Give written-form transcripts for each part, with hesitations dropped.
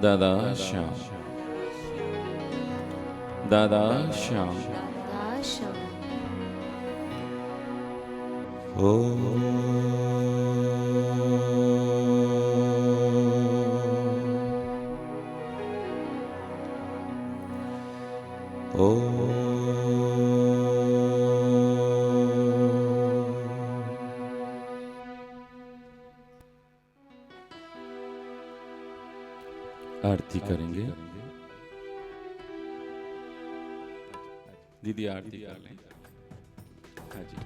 दादा श्याम, दादा श्याम, ओ आरती करेंगे। दीदी आरती कर लें। हाँ जी।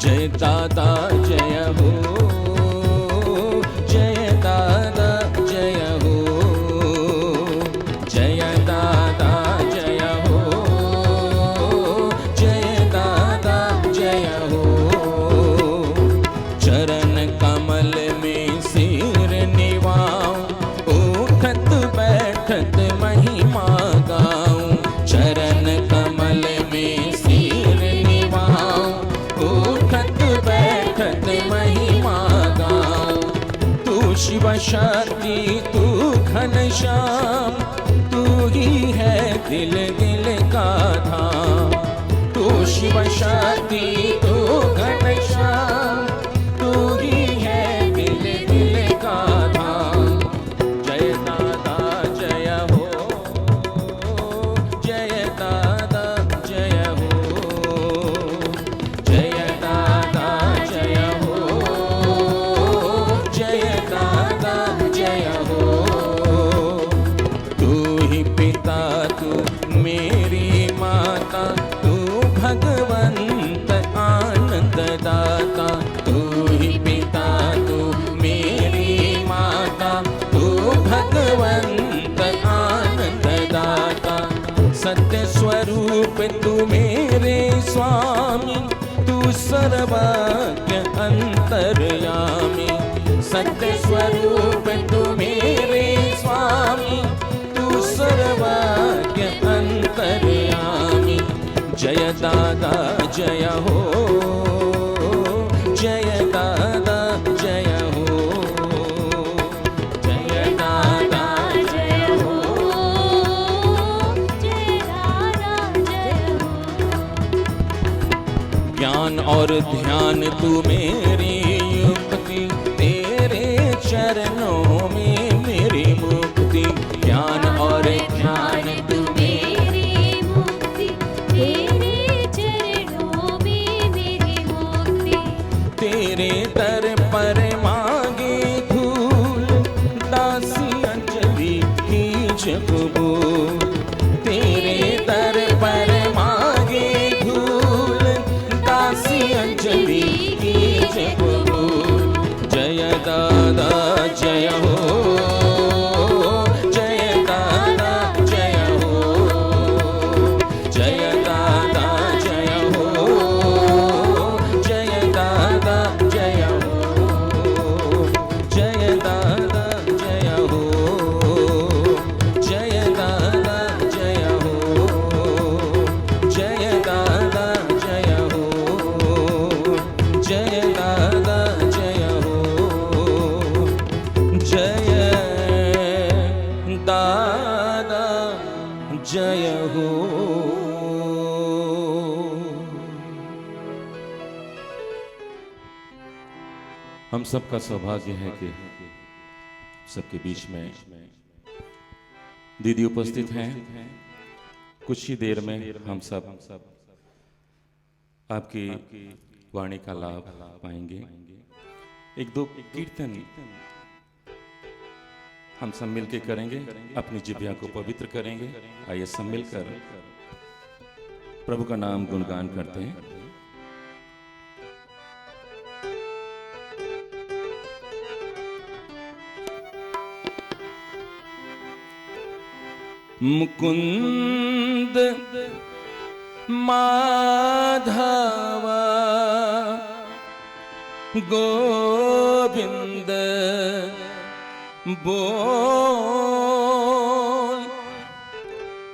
जय दादा जय हो, जय दादा जय हो, जय दादा जय हो, जय दादा जय हो। चरण कमल में सिर निवाऊं, उठत बैठत महिमा गाऊं। चरण कमल में सिर निवाऊं, उठत बैठत महिमा गाऊं। तू शिव शक्ति तू घनश्याम, तू ही है दिल दिल का धाम। तू शिव शक्ति तू घनश्याम, तू ही है दिल दिल का धाम। जय दादा जय हो, जय दादा जय हो, जय दादा जय हो, जय दादा जय हो। तू ही पिता तू मेरी माता, तू भगवंत आनंद दाता। तू ही पिता तू मेरी माता, तू भगवंत आनंद दाता। सत्य स्वरूप तू मेरे स्वामी, तू सर्वज्ञ अंतर्यामी। सत्य स्वरूप तू मेरे स्वामी, तू सर्वज्ञ अंतर्यामी। जय दादा जय हो, जय दादा जय हो, जय दादा जय हो, जय दादा जय हो। ज्ञान और ध्यान तू मेरी युक्ति, तेरे चरणों में मेरी मुक्ति। ज्ञान और ध्यान तू मेरी मुक्ति, तेरे चरणों में मेरी मुक्ति। तेरे दर पर मांगे धूल, दासी अंजलि कीजिए कबूल। तेरे दर पर मांगे धूल, दासी अंजलि कीजिए कबूल। जय दादा जय हो, जय दादा जय हो, जय दादा जय हो, जय दादा जय हो, जय दादा जय हो, जय दादा जय हो, जय दादा जय हो, जय दादा जय हो, जय दादा जय हो। हम सबका सौभाग्य है कि सबके बीच में दीदी उपस्थित हैं। कुछ ही देर में हम सब आपकी वाणी का लाभ पाएंगे। एक दो कीर्तन हम सब मिलकर करेंगे, अपनी जिह्वा को पवित्र करेंगे। आइए सब मिलकर प्रभु का नाम गुणगान करते हैं। मुकुंद माधव गोविंद बोल,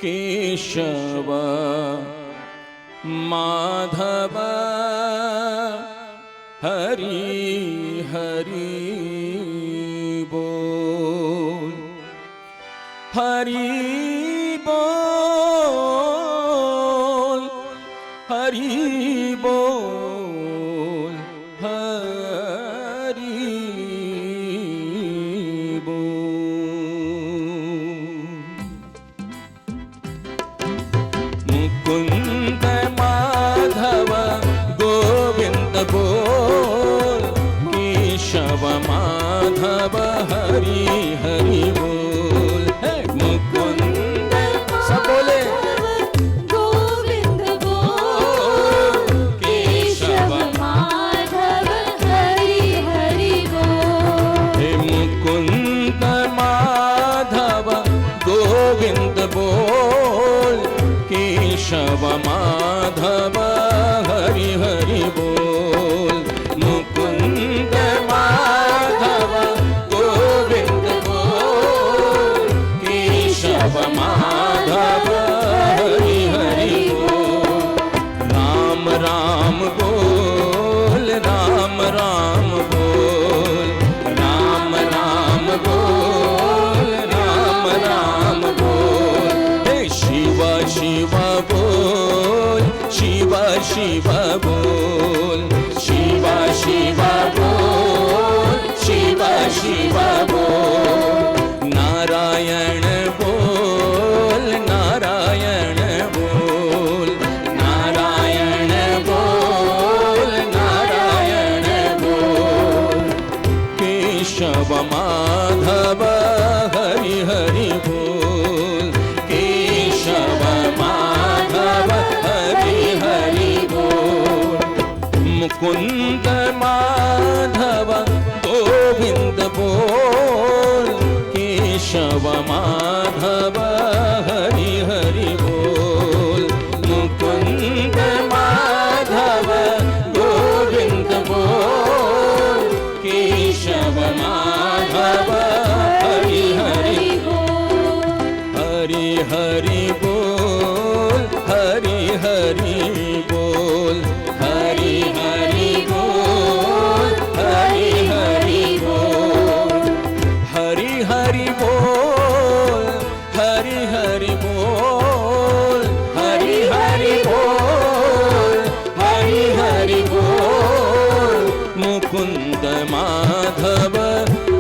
केशव माधव हरि हरि बोल। हरि बोल, हरि बोल, हरि बोल। मुकुंद माधव गोविंद बोल, केशव माधव हरि हरि बोल। हे मुकुंद सब बोले, गोविंद बोल, केशव माधव हरि हरि बोल। हे मुकुंद माधव गोविंद बोल, केशव माधव हरि हरि बोल। मुकुंद माधव गोविंद बोल, केशव माधव हरि हरि बोल। राम राम बोल, राम राम बोल, राम राम बोल, राम राम बोल। हे शिव शिव बोल, शिव शिव बोल, शिव शिव बोल, शिव शिव बोल। नारायण बोल, नारायण बोल, नारायण बोल, नारायण बोल। केशव माधव हरि हरि बोल, केशव माधव हरि हरि बोल। मुकुंद माधव गोविंद बोल, केशव माधव हरि हरि बोल। मुकुंद माधव गोविंद बोल, केशव माधव हरि हरि बोल। हरि हरि बोल, हरि हरि बोल, हरि हरि बोल, हरि हरि बोल। हरि हरि बोल, हरि हरि बोल, हरि हरि बोल, हरि हरि बोल। मुकुंद माधव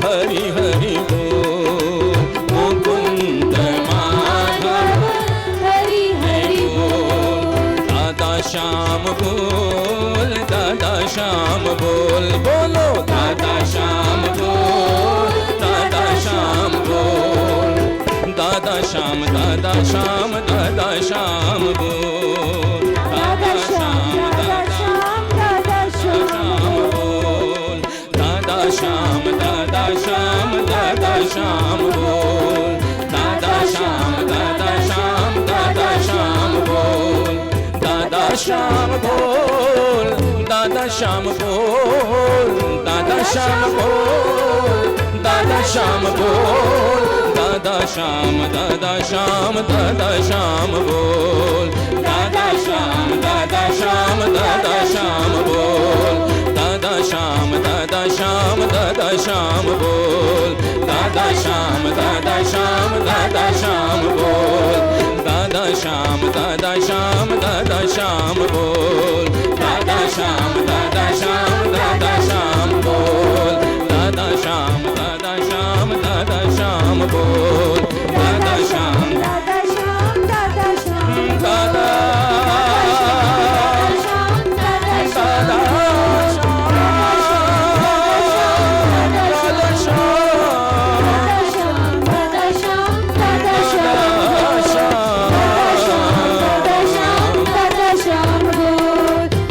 हरि हरि बोल, मुकुंद माधव हरि हरि बोल। दादा श्याम बोल, दादा श्याम बोल, बोलो दादा श्याम बोल, दादा श्याम बोल। दादा श्याम, दादा श्याम, दादा श्याम बोल, दादा श्याम, दादा श्याम, दादा श्याम बोल। दादा श्याम, दादा श्याम, दादा श्याम बोल, दादा श्याम, दादा श्याम, दादा श्याम बोल। दादा श्याम बोल, दादा श्याम बोल, दादा श्याम बोल, दादा श्याम बोल। दादा श्याम, दादा श्याम, दादा श्याम बोल, दादा श्याम, दादा श्याम, दादा श्याम बोल। दादा श्याम, दादा श्याम, दादा श्याम बोल, दादा श्याम, दादा श्याम, दादा श्याम बोल। दादा श्याम, दादा श्याम, दादा श्याम बोल, दादा श्याम, दादा श्याम, दादा श्याम बोल। दादा श्याम, दादा श्याम, दादा श्याम बोल, दादा श्याम, दादा श्याम, दादा श्याम,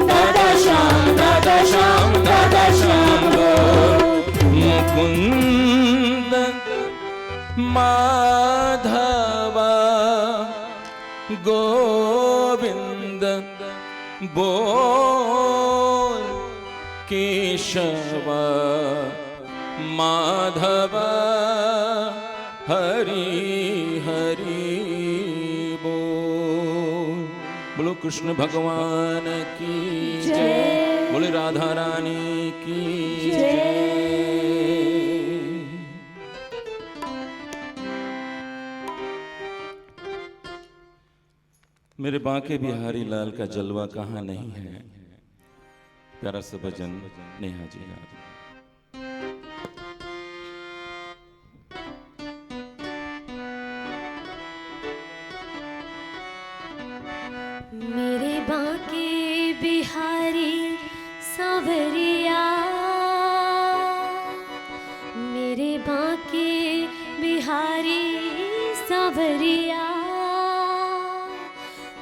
दादा श्याम, दादा श्याम, दादा मुकुंद माधव गोविंद बोल, केशव माधव हरि हरि बोल। बोलो कृष्ण भगवान की जय, बोले राधा रानी की जय। मेरे बांके बिहारी लाल का जलवा कहाँ नहीं है। प्यारा सा भजन नेहा जी आज। मेरे बांके बिहारी सांवरिया, मेरे बांके बिहारी सांवरिया,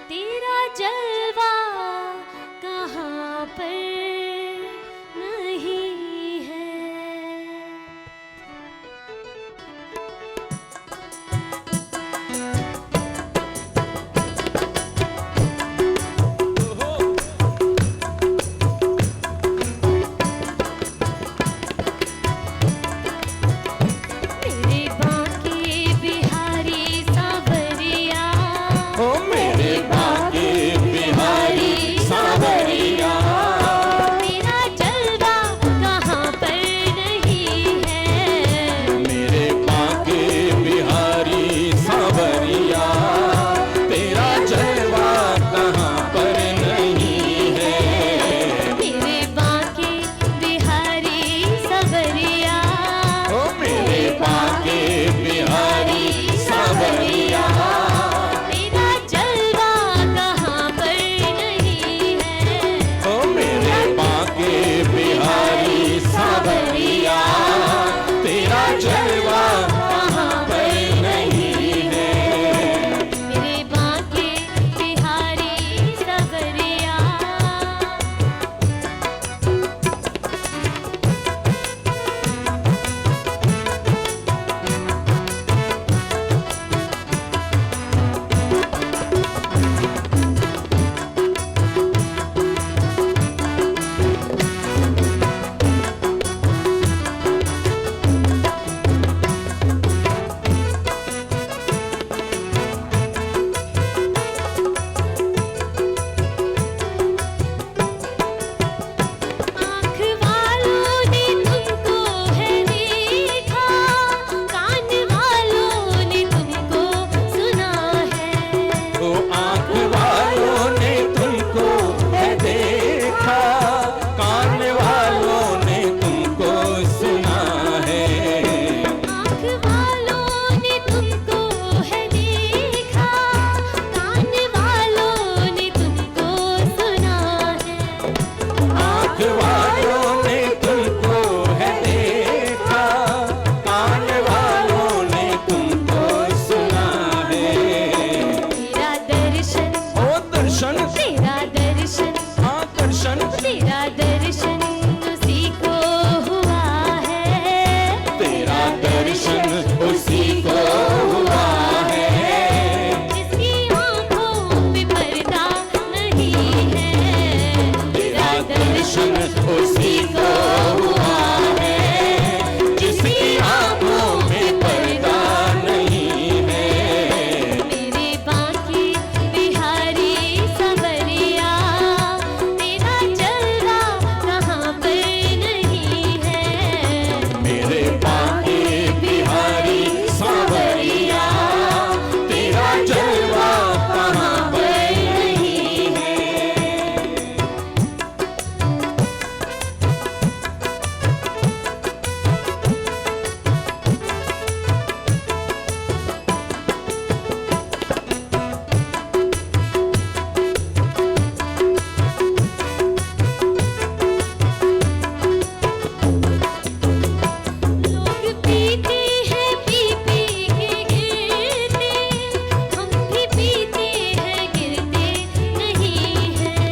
तेरा जलवा कहाँ पर नहीं है। मेरे बांके बिहारी सांवरिया, ओ मेरे बांके बिहारी सांवरिया, तेरा जलवा कहाँ पर नहीं है। मेरे बांके बिहारी सांवरिया, तेरा जलवा कहाँ पर नहीं है। मेरे बांके बिहारी सांवरिया, ओ मेरे बांके बिहारी सांवरिया, तेरा जलवा कहाँ पर नहीं है। ओ मेरे बांके बिहारी सांवरिया, तेरा जलवा कहाँ पर नहीं है। मेरे बांके बिहारी सांवरिया। आँख वालों ने तुमको है देखा, कान वालों ने तुमको सुना है। ओ आँख वालों ने तुमको है देखा, कान वालों ने तुमको सुना है। आँख वालों ने तुमको है देखा, कान वालों ने तुमको सुना है। आँख वालों ने तुमको है देखा, कान वालों ने तुमको सुना है। तेरा दर्शन, ओ दर्शन, तेरा दर्शन, हाँ दर्शन, तेरा दर्शन उसी को हुआ है। तेरा दर्शन उसी को हुआ है। जिसकी आँखों पे पर्दा नहीं है। तेरा दर्शन उसी को हुआ है, जिसकी आंखों में पर्दा नहीं है। मेरे बांके बिहारी सांवरिया, तेरा जलवा कहाँ पर नहीं है। मेरे बांके बिहारी सांवरिया, तेरा जलवा कहाँ पर नहीं है। लोग पीते हैं पी पी के गिरते, हम भी पीते हैं गिरते नहीं हैं।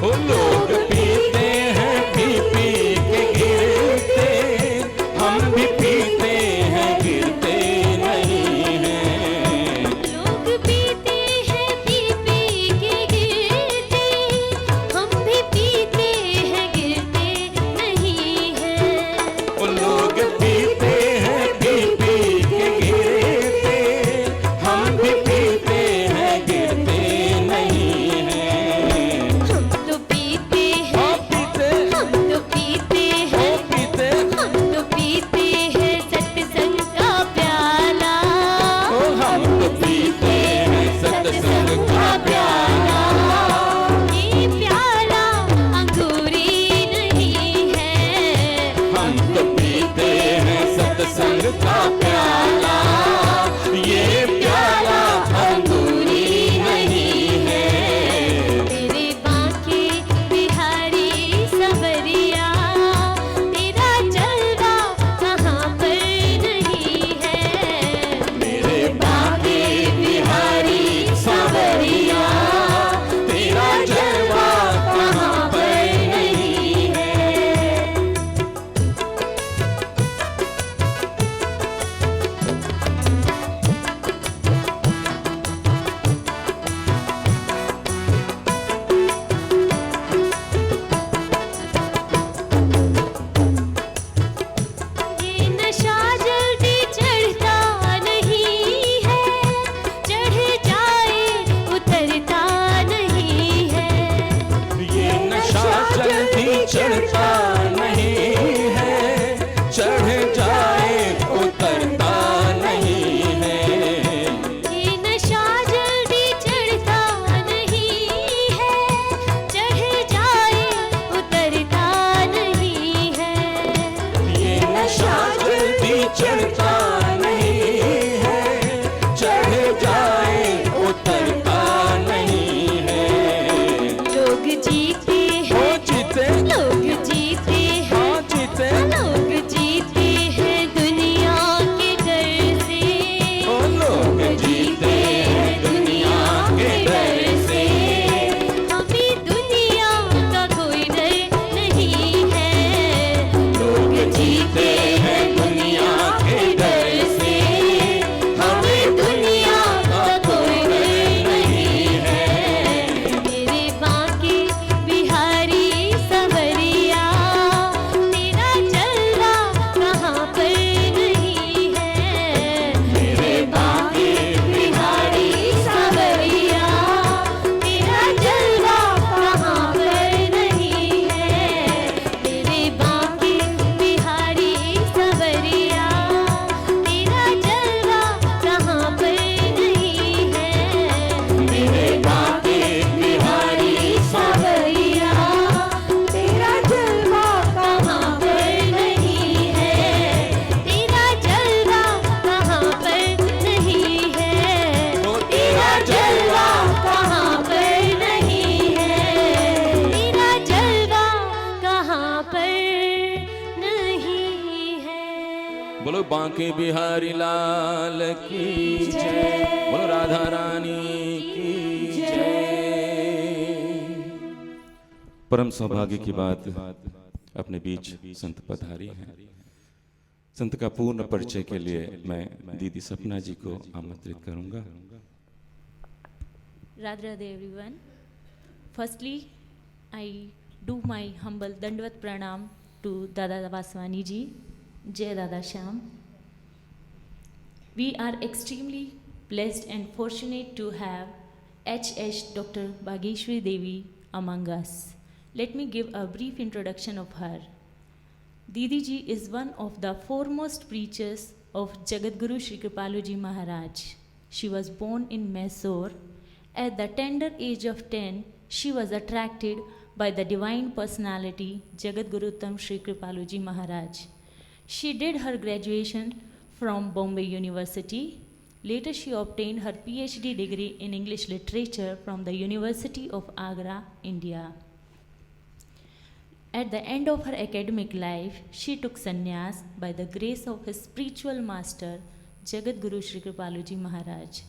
ओ लोग पीते हैं पी पी के गिरते, हम भी पीते हैं गिरते नहीं हैं। लोग पीते हैं पी पी के गिरते, हम भी पीते हैं गिरते नहीं हैं। ओ लोग पीते हैं पी पी के गिरते, हम भी पीते हैं गिरते नहीं हैं। हम तो पीते ओ हैं, पीते, हम तो पीते ओ हैं, पीते, हम तो पीते हैं सत्संग का प्याला। ओ हम तो पीते हैं सत्संग का प्याला। बांके बिहारी लाल की जय, बोलो राधा रानी की जय। परम सौभाग्य की बात, अपने बीच संत पधारी हैं। संत का पूर्ण परिचय के लिए मैं दीदी सपना जी को आमंत्रित करूंगा। Radha Radhe everyone. Firstly, I do my humble Dandvat Pranam to Dada Vaswani ji, Jai Dada Shyam. We are extremely blessed and fortunate to have H.H. Dr. Bgeeshwari Devi among us. Let me give a brief introduction of her. Didi ji is one of the foremost preachers of Jagadguru Shri Kripaluji Maharaj. She was born in Mysore. At the tender age of 10, she was attracted by the divine personality Jagadguru Shri Kripaluji Maharaj. She did her graduation from Bombay University. Later, she obtained her PhD degree in English literature from the University of Agra, India. At the end of her academic life, she took sannyas by the grace of his spiritual master, Jagadguru Shri Kripaluji Maharaj.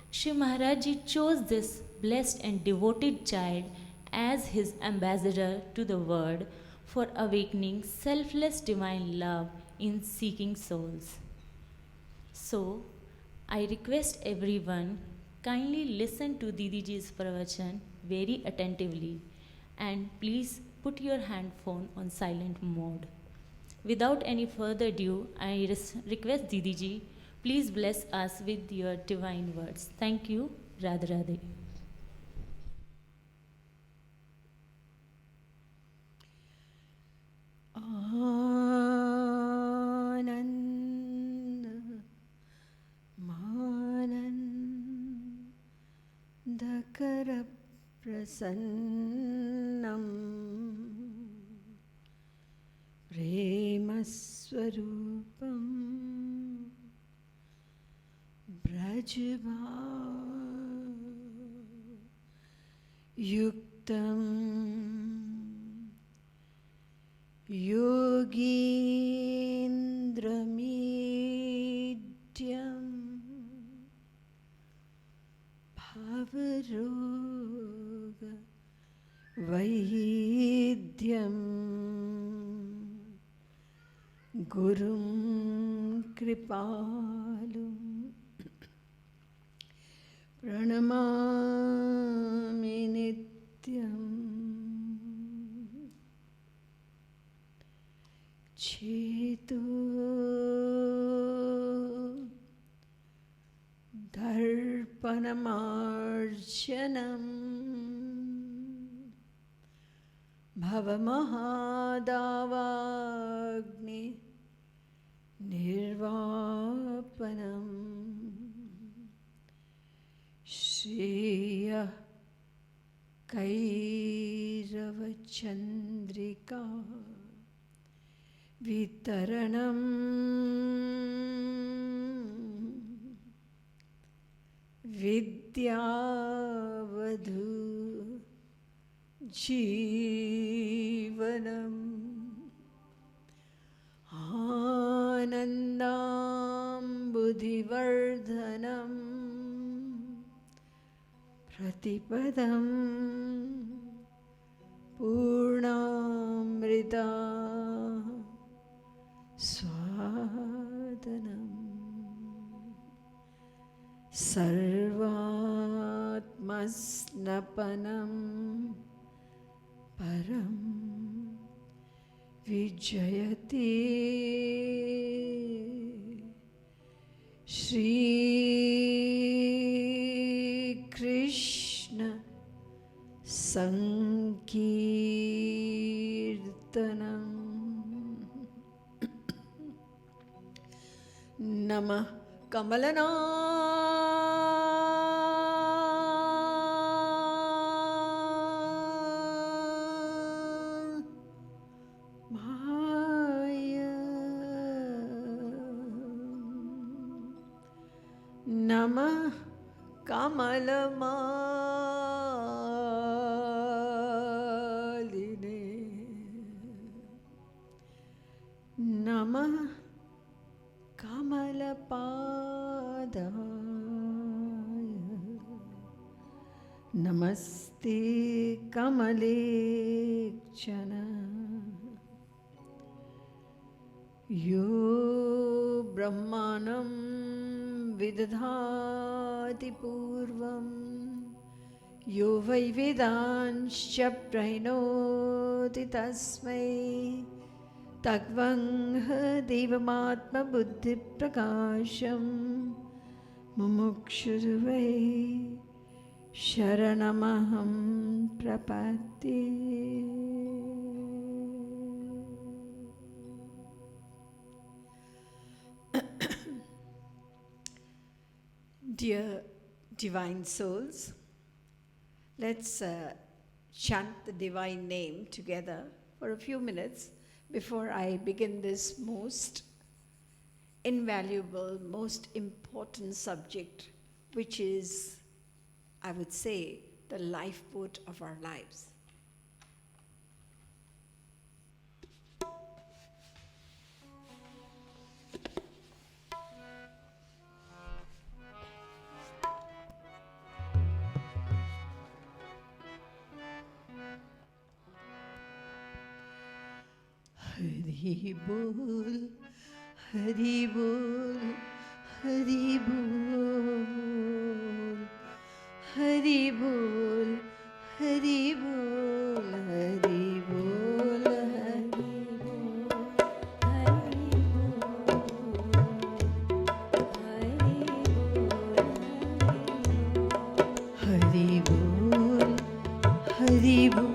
Shri Maharaj Ji chose this blessed and devoted child as his ambassador to the world for awakening selfless divine love in seeking souls. So, I request everyone kindly listen to Didi Ji's Prawachan very attentively and please put your handphone on silent mode. Without any further ado, I request Didi Ji, please bless us with your divine words. Thank you. Radhe Radhe. आनन्दकर प्रसन्नं प्रेमस्वरूपं ब्रजभावयुक्तं योगीन्द्रमीड्यं भवरोगवैद्यं गुरुं कृपालुं प्रणमामि नित्यम्। चेतो दर्पणमार्जनं भवमहादावाग्नि निर्वापनं श्रेयः कैरवचन्द्रिका वितरणं विद्यावधू जीवनम् आनन्दाम्बुधिवर्धनं प्रतिपदं पूर्णामृता स्वादनम् सर्वात्मस्नपनं परं विजयति श्रीकृष्ण संकीर्तनम्। नमः कमलना नमः कमलमालिने नमः कमल नमस्ते कमलेक्षण यो ब्रह्माणं विदधाति पूर्वं यो वै वेदांश्च प्रणोति तस्मै तद्वं देवमात्मबुद्धिप्रकाशं मुमुक्षुर्वै शरणमहं प्रपद्ये। Dear divine souls, let's chant the divine name together for a few minutes before I begin this most invaluable, most important subject, which is, I would say, the lifeboat of our lives. Hari Bol, Hari Bol, Hari Bol, Hari Bol, Hari Bol, Hari Bol, Hari Bol, Hari Bol, Hari Bol.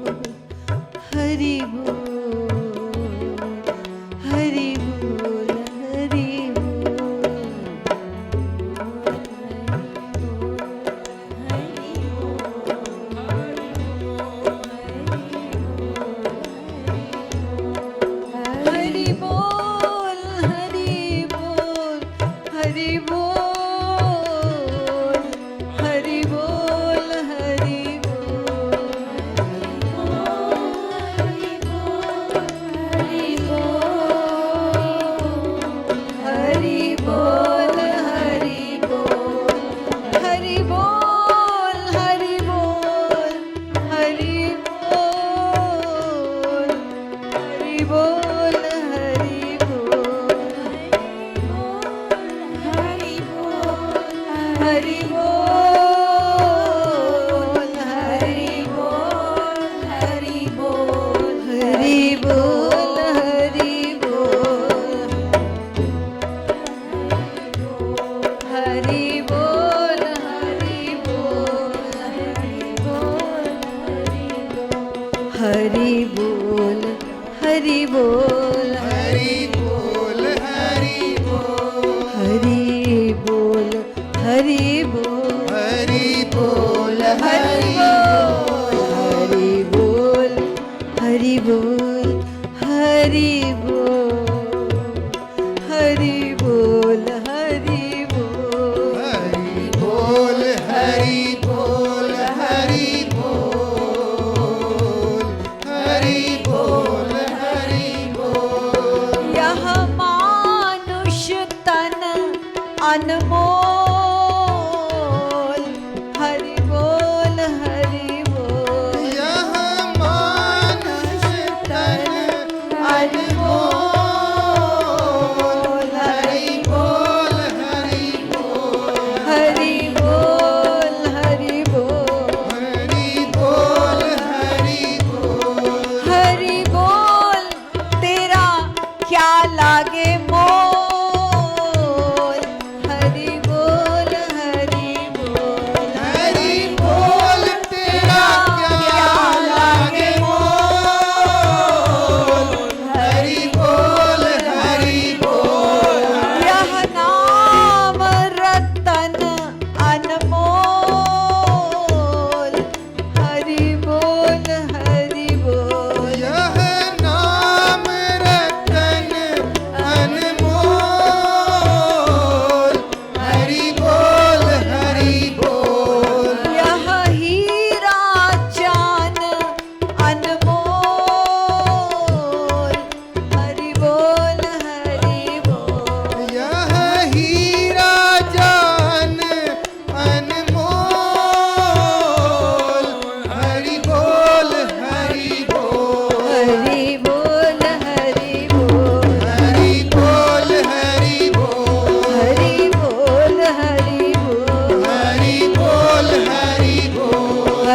Hari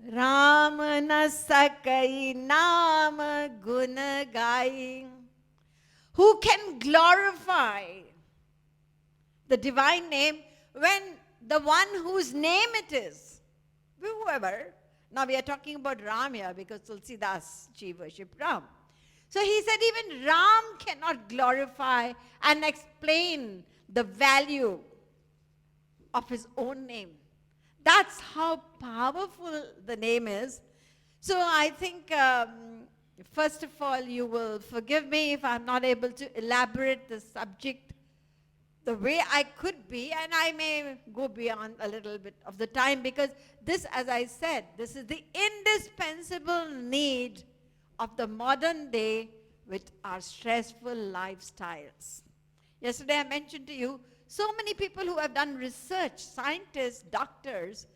Ram na sakai naam gun gai. Who can glorify the divine name when the one whose name it is, whoever, now we are talking about Ram here because Tulsidas ji worshipped Ram. So he said even Ram cannot glorify and explain the value of his own name. That's how powerful the name is. So I think, first of all, you will forgive me if I'm not able to elaborate the subject the way I could be, and I may go beyond a little bit of the time, because this, as I said, this is the indispensable need of the modern day with our stressful lifestyles. Yesterday I mentioned to you so many people who have done research, scientists, doctors,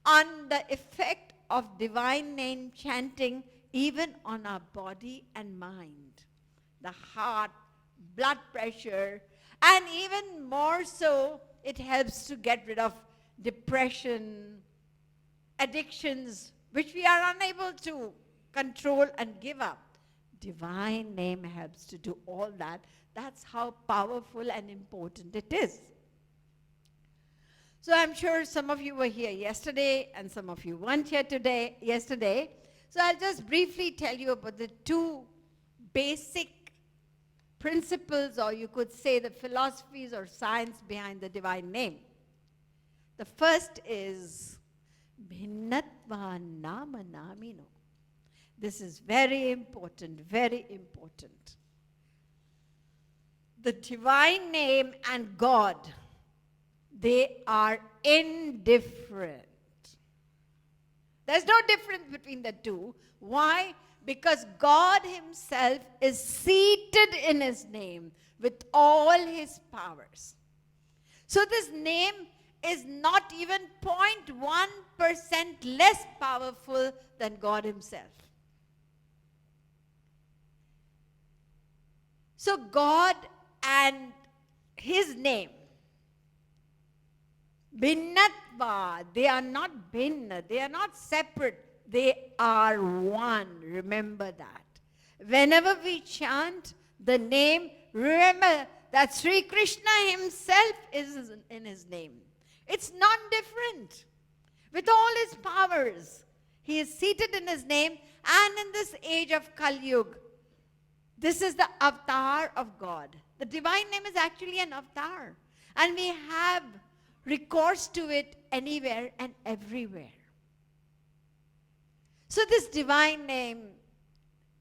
on the effect of divine name chanting even on our body and mind. The heart, blood pressure, and even more so, it helps to get rid of depression, addictions, which we are unable to control and give up. Divine name helps to do all that. That's how powerful and important it is. So I'm sure some of you were here yesterday and some of you weren't here yesterday. So I'll just briefly tell you about the two basic principles, or you could say the philosophies or science behind the divine name. The first is Bhinnatva Nama Namino. This is very important, very important. The divine name and God, they are indifferent. There's no difference between the two. Why? Because God himself is seated in his name with all his powers. So this name is not even 0.1% less powerful than God himself. So God and his name, Bhinnatva, they are not bhinna, they are not separate, they are one. Remember that. Whenever we chant the name, remember that Sri Krishna himself is in his name. It's non-different. With all his powers, he is seated in his name, and in this age of Kali Yuga, this is the avatar of God. The divine name is actually an avatar. And we have recourse to it anywhere and everywhere. So this divine name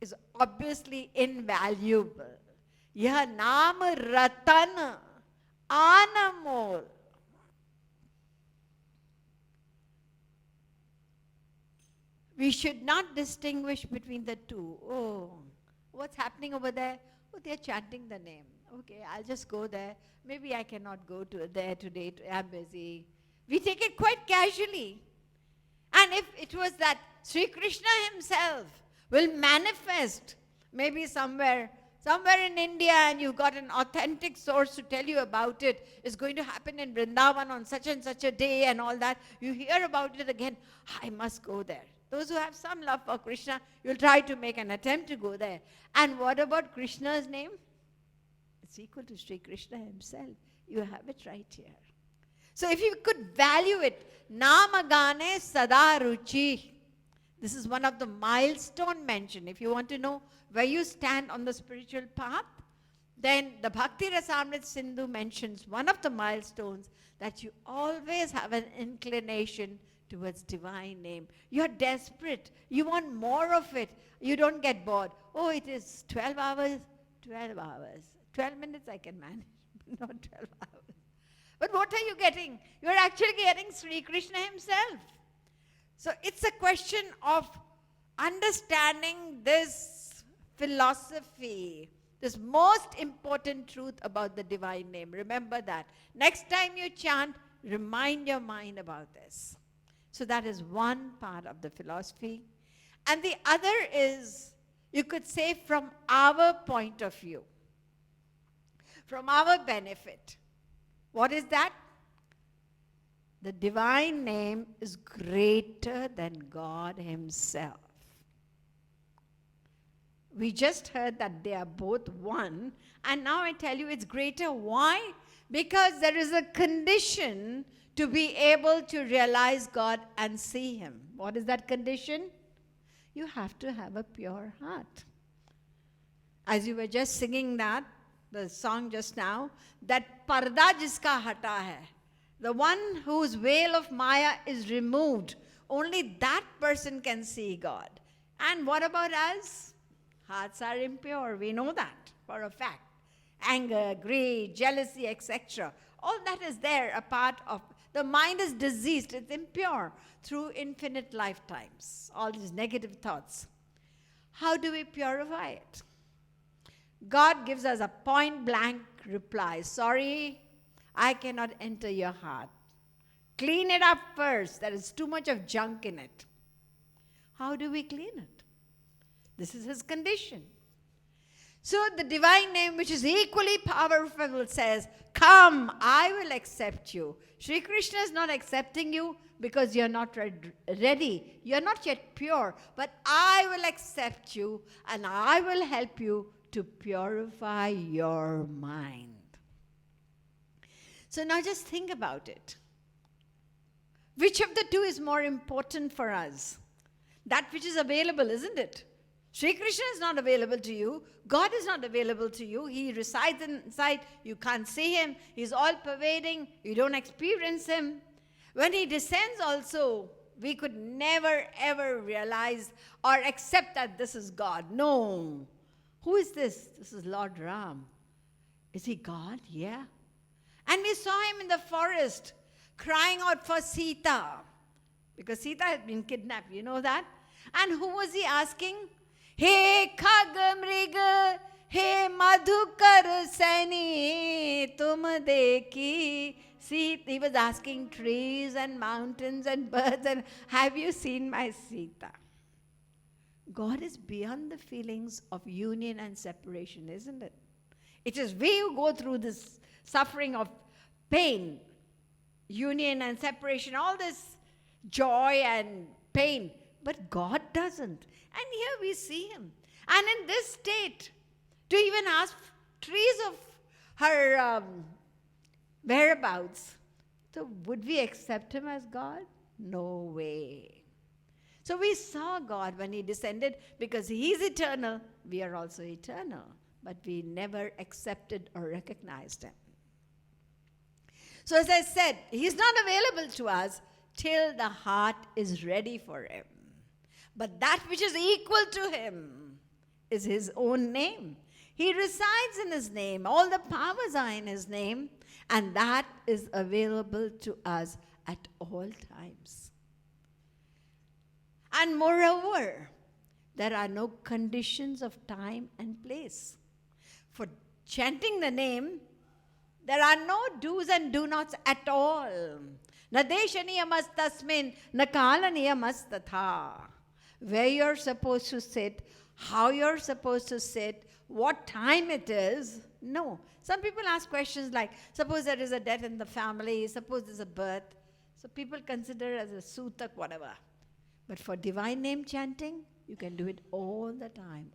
is obviously invaluable. Yah naam ratan anamol. We should not distinguish between the two. Oh, what's happening over there? Oh, they're chanting the name. Okay, I'll just go there. Maybe I cannot go there today. I'm busy. We take it quite casually. And if it was that Sri Krishna himself will manifest maybe somewhere in India, and you've got an authentic source to tell you about it, it's going to happen in Vrindavan on such and such a day and all that, you hear about it again, I must go there. Those who have some love for Krishna, you'll try to make an attempt to go there. And what about Krishna's name? It's equal to Sri Krishna himself. You have it right here. So if you could value it, Namagane Sada Ruchi. This is one of the milestone mentioned. If you want to know where you stand on the spiritual path, then the Bhakti Rasamrit Sindhu mentions one of the milestones, that you always have an inclination towards divine name. You're desperate. You want more of it. You don't get bored. Oh, it is 12 hours. 12 hours. 12 minutes I can manage, not 12 hours. But what are you getting? You're actually getting Sri Krishna himself. So it's a question of understanding this philosophy, this most important truth about the divine name. Remember that. Next time you chant, remind your mind about this. So that is one part of the philosophy. And the other is, you could say, from our point of view, from our benefit. What is that? The divine name is greater than God Himself. We just heard that they are both one, and now I tell you it's greater. Why? Because there is a condition to be able to realize God and see Him. What is that condition? You have to have a pure heart. As you were just singing that, the song just now, that parda jiska hata hai, the one whose veil of Maya is removed, only that person can see God. And what about us? Hearts are impure. We know that for a fact. Anger, greed, jealousy, etc. All that is there, a part of the mind is diseased, it's impure through infinite lifetimes. All these negative thoughts. How do we purify it? God gives us a point blank reply. Sorry, I cannot enter your heart. Clean it up first. There is too much of junk in it. How do we clean it? This is His condition. So the divine name, which is equally powerful, says, come, I will accept you. Sri Krishna is not accepting you because you're not ready. You're not yet pure. But I will accept you and I will help you to purify your mind. So now just think about it. Which of the two is more important for us? That which is available, isn't it? Sri Krishna is not available to you. God is not available to you. He resides inside. You can't see Him. He's all pervading. You don't experience Him. When He descends also, we could never ever realize or accept that this is God. No. Who is this? This is Lord Ram. Is He God? Yeah. And we saw Him in the forest crying out for Sita. Because Sita had been kidnapped. You know that? And who was He asking? He khag mrig, he madhukar sani, tum dekhi. See, he was asking trees and mountains and birds, and have you seen my Sita? God is beyond the feelings of union and separation, isn't it? It is we who go through this suffering of pain, union and separation, all this joy and pain. But God doesn't. And here we see Him. And in this state, to even ask trees of her whereabouts, so would we accept Him as God? No way. So we saw God when He descended because He is eternal. We are also eternal. But we never accepted or recognized Him. So as I said, He is not available to us till the heart is ready for Him. But that which is equal to Him is His own name. He resides in His name. All the powers are in His name. And that is available to us at all times. And moreover, there are no conditions of time and place. For chanting the name, there are no do's and do nots at all. Na deshaniyam tasmin, na kalaniyam tatha. Where you're supposed to sit, how you're supposed to sit, what time it is. No. Some people ask questions like, suppose there is a death in the family, suppose there's a birth. So people consider it as a sutak, whatever. But for divine name chanting, you can do it all the time.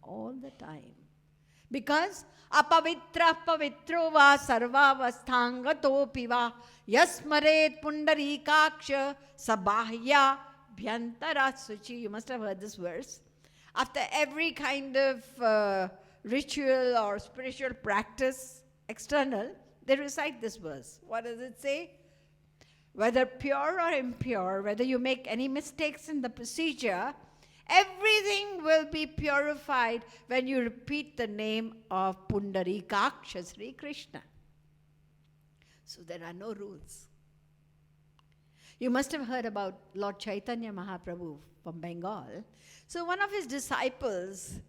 Because apavitra pavitro va sarvavasthangato va yasmaret pundarikaksha sabahya bhyantara suchi. You must have heard this verse. After every kind of ritual or spiritual practice, external, they recite this verse. What does it say? Whether pure or impure, whether you make any mistakes in the procedure, everything will be purified when you repeat the name of Pundarikaksha Sri Krishna. So there are no rules. You must have heard about Lord Chaitanya Mahaprabhu from Bengal. So one of his disciples,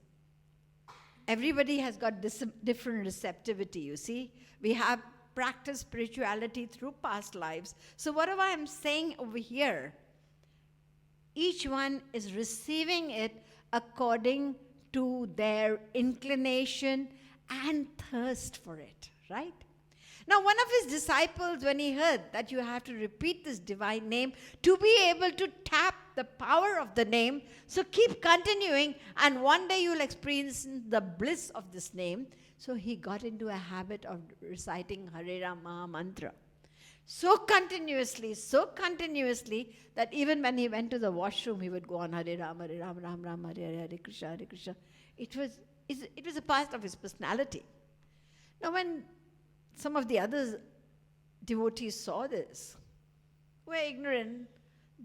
everybody has got different receptivity, you see. We have practiced spirituality through past lives. So whatever I'm saying over here, each one is receiving it according to their inclination and thirst for it, right? Now, one of his disciples, when he heard that you have to repeat this divine name to be able to tap the power of the name, so keep continuing, and one day you will experience the bliss of this name. So he got into a habit of reciting Hare Rama mantra. So continuously that even when he went to the washroom, he would go on Hare Rama, Ram Ram, Hare Hare, Hare Krishna, Hare Krishna. It was a part of his personality. Now, when some of the other devotees saw this, who were ignorant,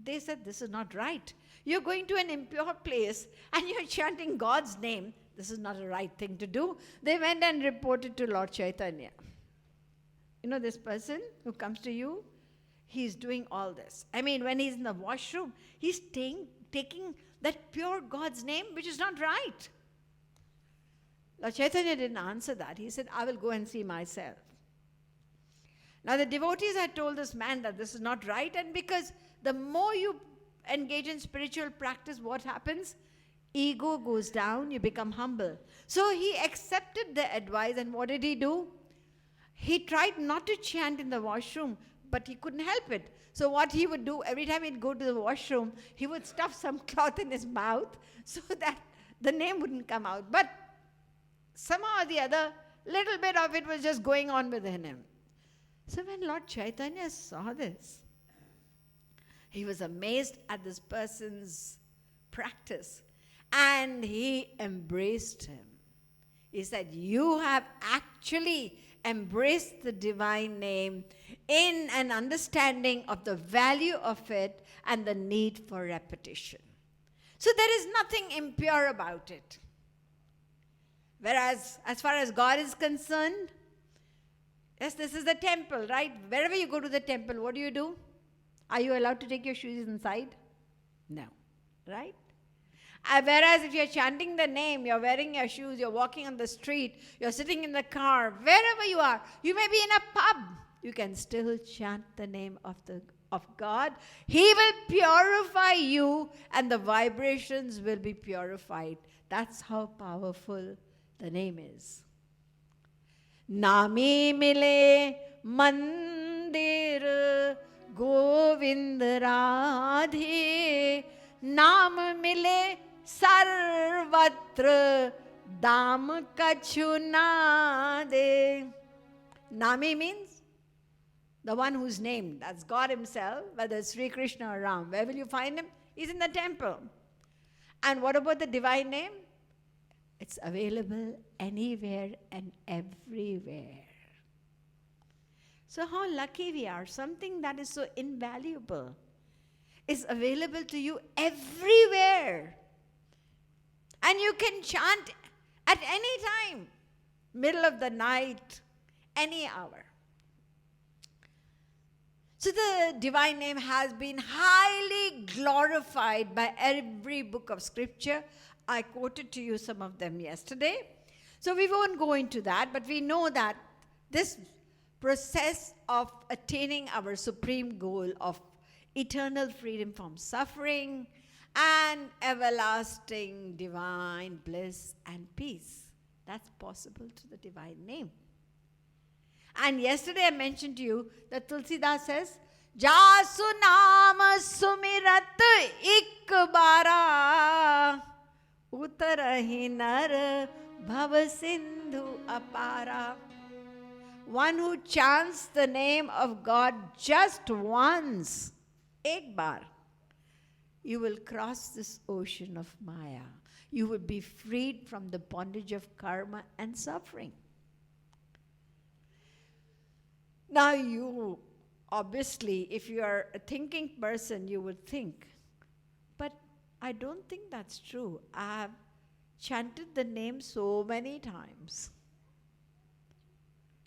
they said, this is not right. You're going to an impure place and you're chanting God's name. This is not a right thing to do. They went and reported to Lord Chaitanya. You know, this person who comes to you, he's doing all this. I mean, when he's in the washroom, he's taking that pure God's name, which is not right. Lord Chaitanya didn't answer that. He said, I will go and see myself. Now, the devotees had told this man that this is not right, and because the more you engage in spiritual practice, what happens? Ego goes down, you become humble. So he accepted the advice, and what did he do? He tried not to chant in the washroom, but he couldn't help it. So what he would do, every time he'd go to the washroom, he would stuff some cloth in his mouth so that the name wouldn't come out. But somehow or the other, little bit of it was just going on within him. So when Lord Chaitanya saw this, he was amazed at this person's practice, and he embraced him. He said, you have actually embraced the divine name in an understanding of the value of it and the need for repetition. So there is nothing impure about it. Whereas, as far as God is concerned, yes, this is the temple, right? Wherever you go to the temple, what do? Are you allowed to take your shoes inside? No, right? Whereas if you're chanting the name, you're wearing your shoes, you're walking on the street, you're sitting in the car, wherever you are, you may be in a pub, you can still chant the name of God. He will purify you, and the vibrations will be purified. That's how powerful the name is. Nami mile mandir Govind Radhe, Naam mile sarvatra dam kachuna de. Nami means the one whose name, that's God himself, whether it's Sri Krishna or Ram. Where will you find him? He's in the temple. And what about the divine name? It's available anywhere and everywhere. So how lucky we are. Something that is so invaluable is available to you everywhere. And you can chant at any time, middle of the night, any hour. So the divine name has been highly glorified by every book of scripture. I quoted to you some of them yesterday. So we won't go into that, but we know that this process of attaining our supreme goal of eternal freedom from suffering and everlasting divine bliss and peace, that's possible to the divine name. And yesterday I mentioned to you that Tulsidas says, Jasu naam sumirat ik bara, utarahi nar bhava sindhu apara. One who chants the name of God just once, ek bar, you will cross this ocean of Maya. You will be freed from the bondage of karma and suffering. Now you, obviously, if you are a thinking person, you would think, but I don't think that's true. I have chanted the name so many times.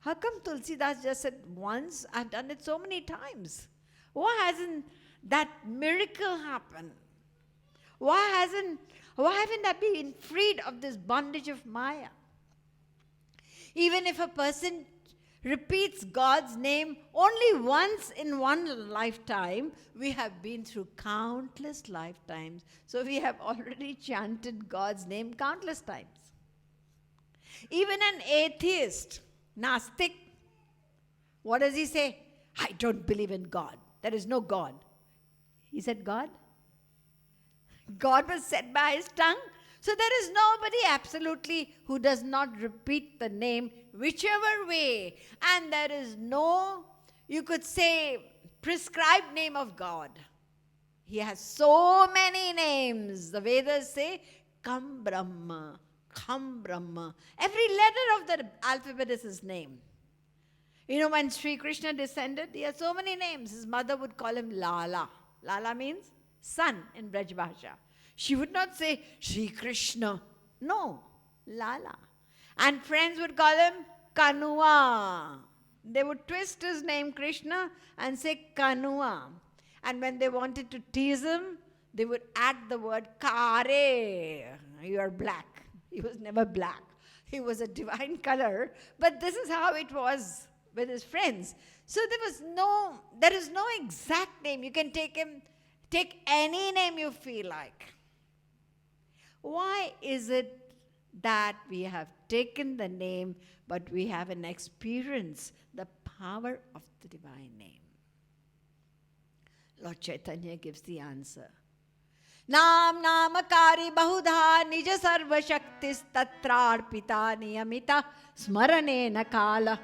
How come Tulsidas just said once? I've done it so many times. Why hasn't that miracle happened? Why haven't I been freed of this bondage of Maya? Even if a person repeats God's name only once in one lifetime, we have been through countless lifetimes. So we have already chanted God's name countless times. Even an atheist, Nastik, What does he say? I don't believe in God. There is no God. He said God? God was said by his tongue. So there is nobody absolutely who does not repeat the name whichever way. And there is no, you could say, prescribed name of God. He has so many names. The Vedas say, Kam Brahma, Kam Brahma. Every letter of the alphabet is his name. You know, when Sri Krishna descended, he had so many names. His mother would call him Lala. Lala means son in Braj Bhasha. She would not say Sri Krishna. No, Lala. And friends would call him Kanua. They would twist his name Krishna and say Kanua. And when they wanted to tease him, they would add the word Kare. You are black. He was never black. He was a divine color. But this is how it was with his friends. So there is no exact name. You can take any name you feel like. Why is it that we have taken the name, but we haven't experienced the power of the divine name? Lord Chaitanya gives the answer. Nam namakari bahudha nija sarva shaktis tatrarpita niyamita smarane nakala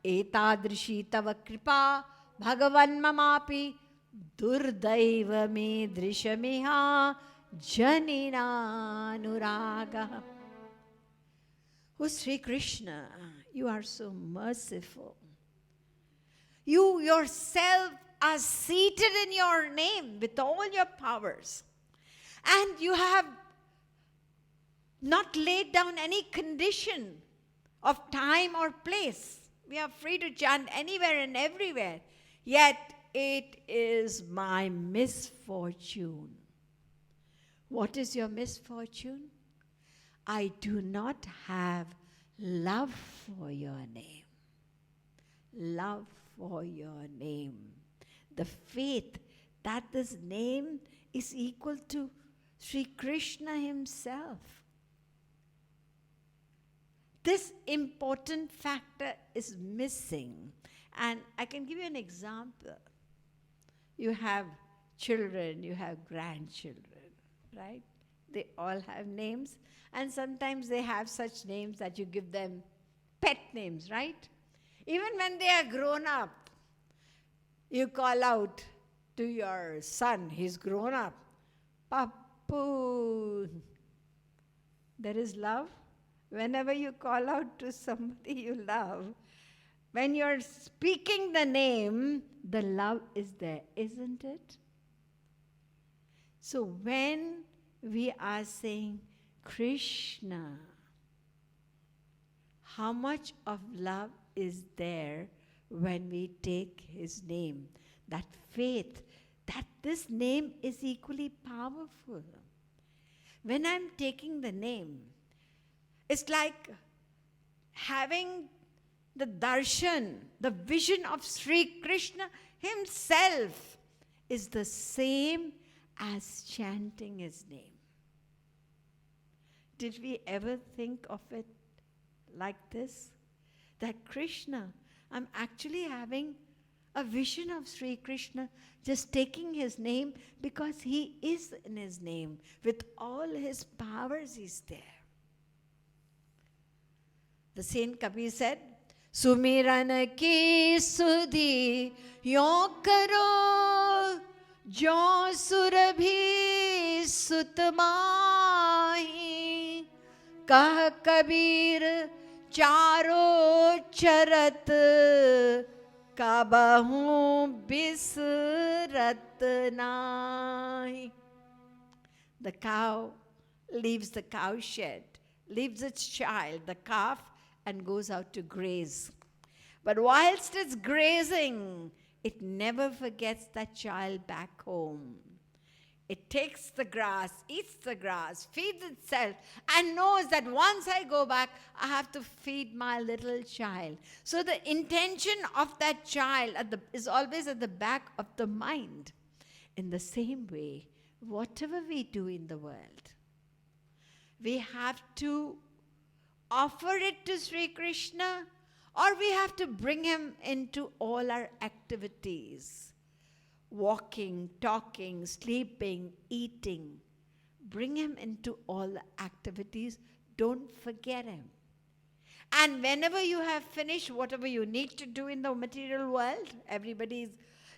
etadrishi tava kripa bhagavan mamapi durdaiva me drishamiha janina nuraga. Oh Sri Krishna, you are so merciful. You yourself are seated in your name with all your powers. And you have not laid down any condition of time or place. We are free to chant anywhere and everywhere. Yet it is my misfortune. What is your misfortune? I do not have love for your name. Love for your name. The faith that this name is equal to Sri Krishna himself. This important factor is missing. And I can give you an example. You have children, you have grandchildren, right? They all have names. And sometimes they have such names that you give them pet names, right? Even when they are grown up, you call out to your son, he's grown up, Papu. There is love. Whenever you call out to somebody you love, when you're speaking the name, the love is there, isn't it? So when we are saying Krishna, how much of love is there when we take his name? That faith, that this name is equally powerful. When I'm taking the name, it's like having the darshan, the vision of Sri Krishna himself is the same as chanting his name. Did we ever think of it like this? That Krishna, I'm actually having a vision of Sri Krishna, just taking his name because he is in his name. With all his powers, he's there. The Saint Kabir said, Sumiran ki sudhi yon karo, jo surabhi sutmahi, kah Kabir charo charat, kabahu bisrat nahi. The cow leaves the cowshed, leaves its child, the calf, and goes out to graze. But whilst it's grazing, it never forgets that child back home. It takes the grass, eats the grass, feeds itself, and knows that once I go back, I have to feed my little child. So the intention of that child is always at the back of the mind. In the same way, whatever we do in the world, we have to offer it to Sri Krishna, Or we have to bring him into all our activities. Walking, talking, sleeping, eating. Bring him into all the activities. Don't forget him. And whenever you have finished whatever you need to do in the material world, everybody's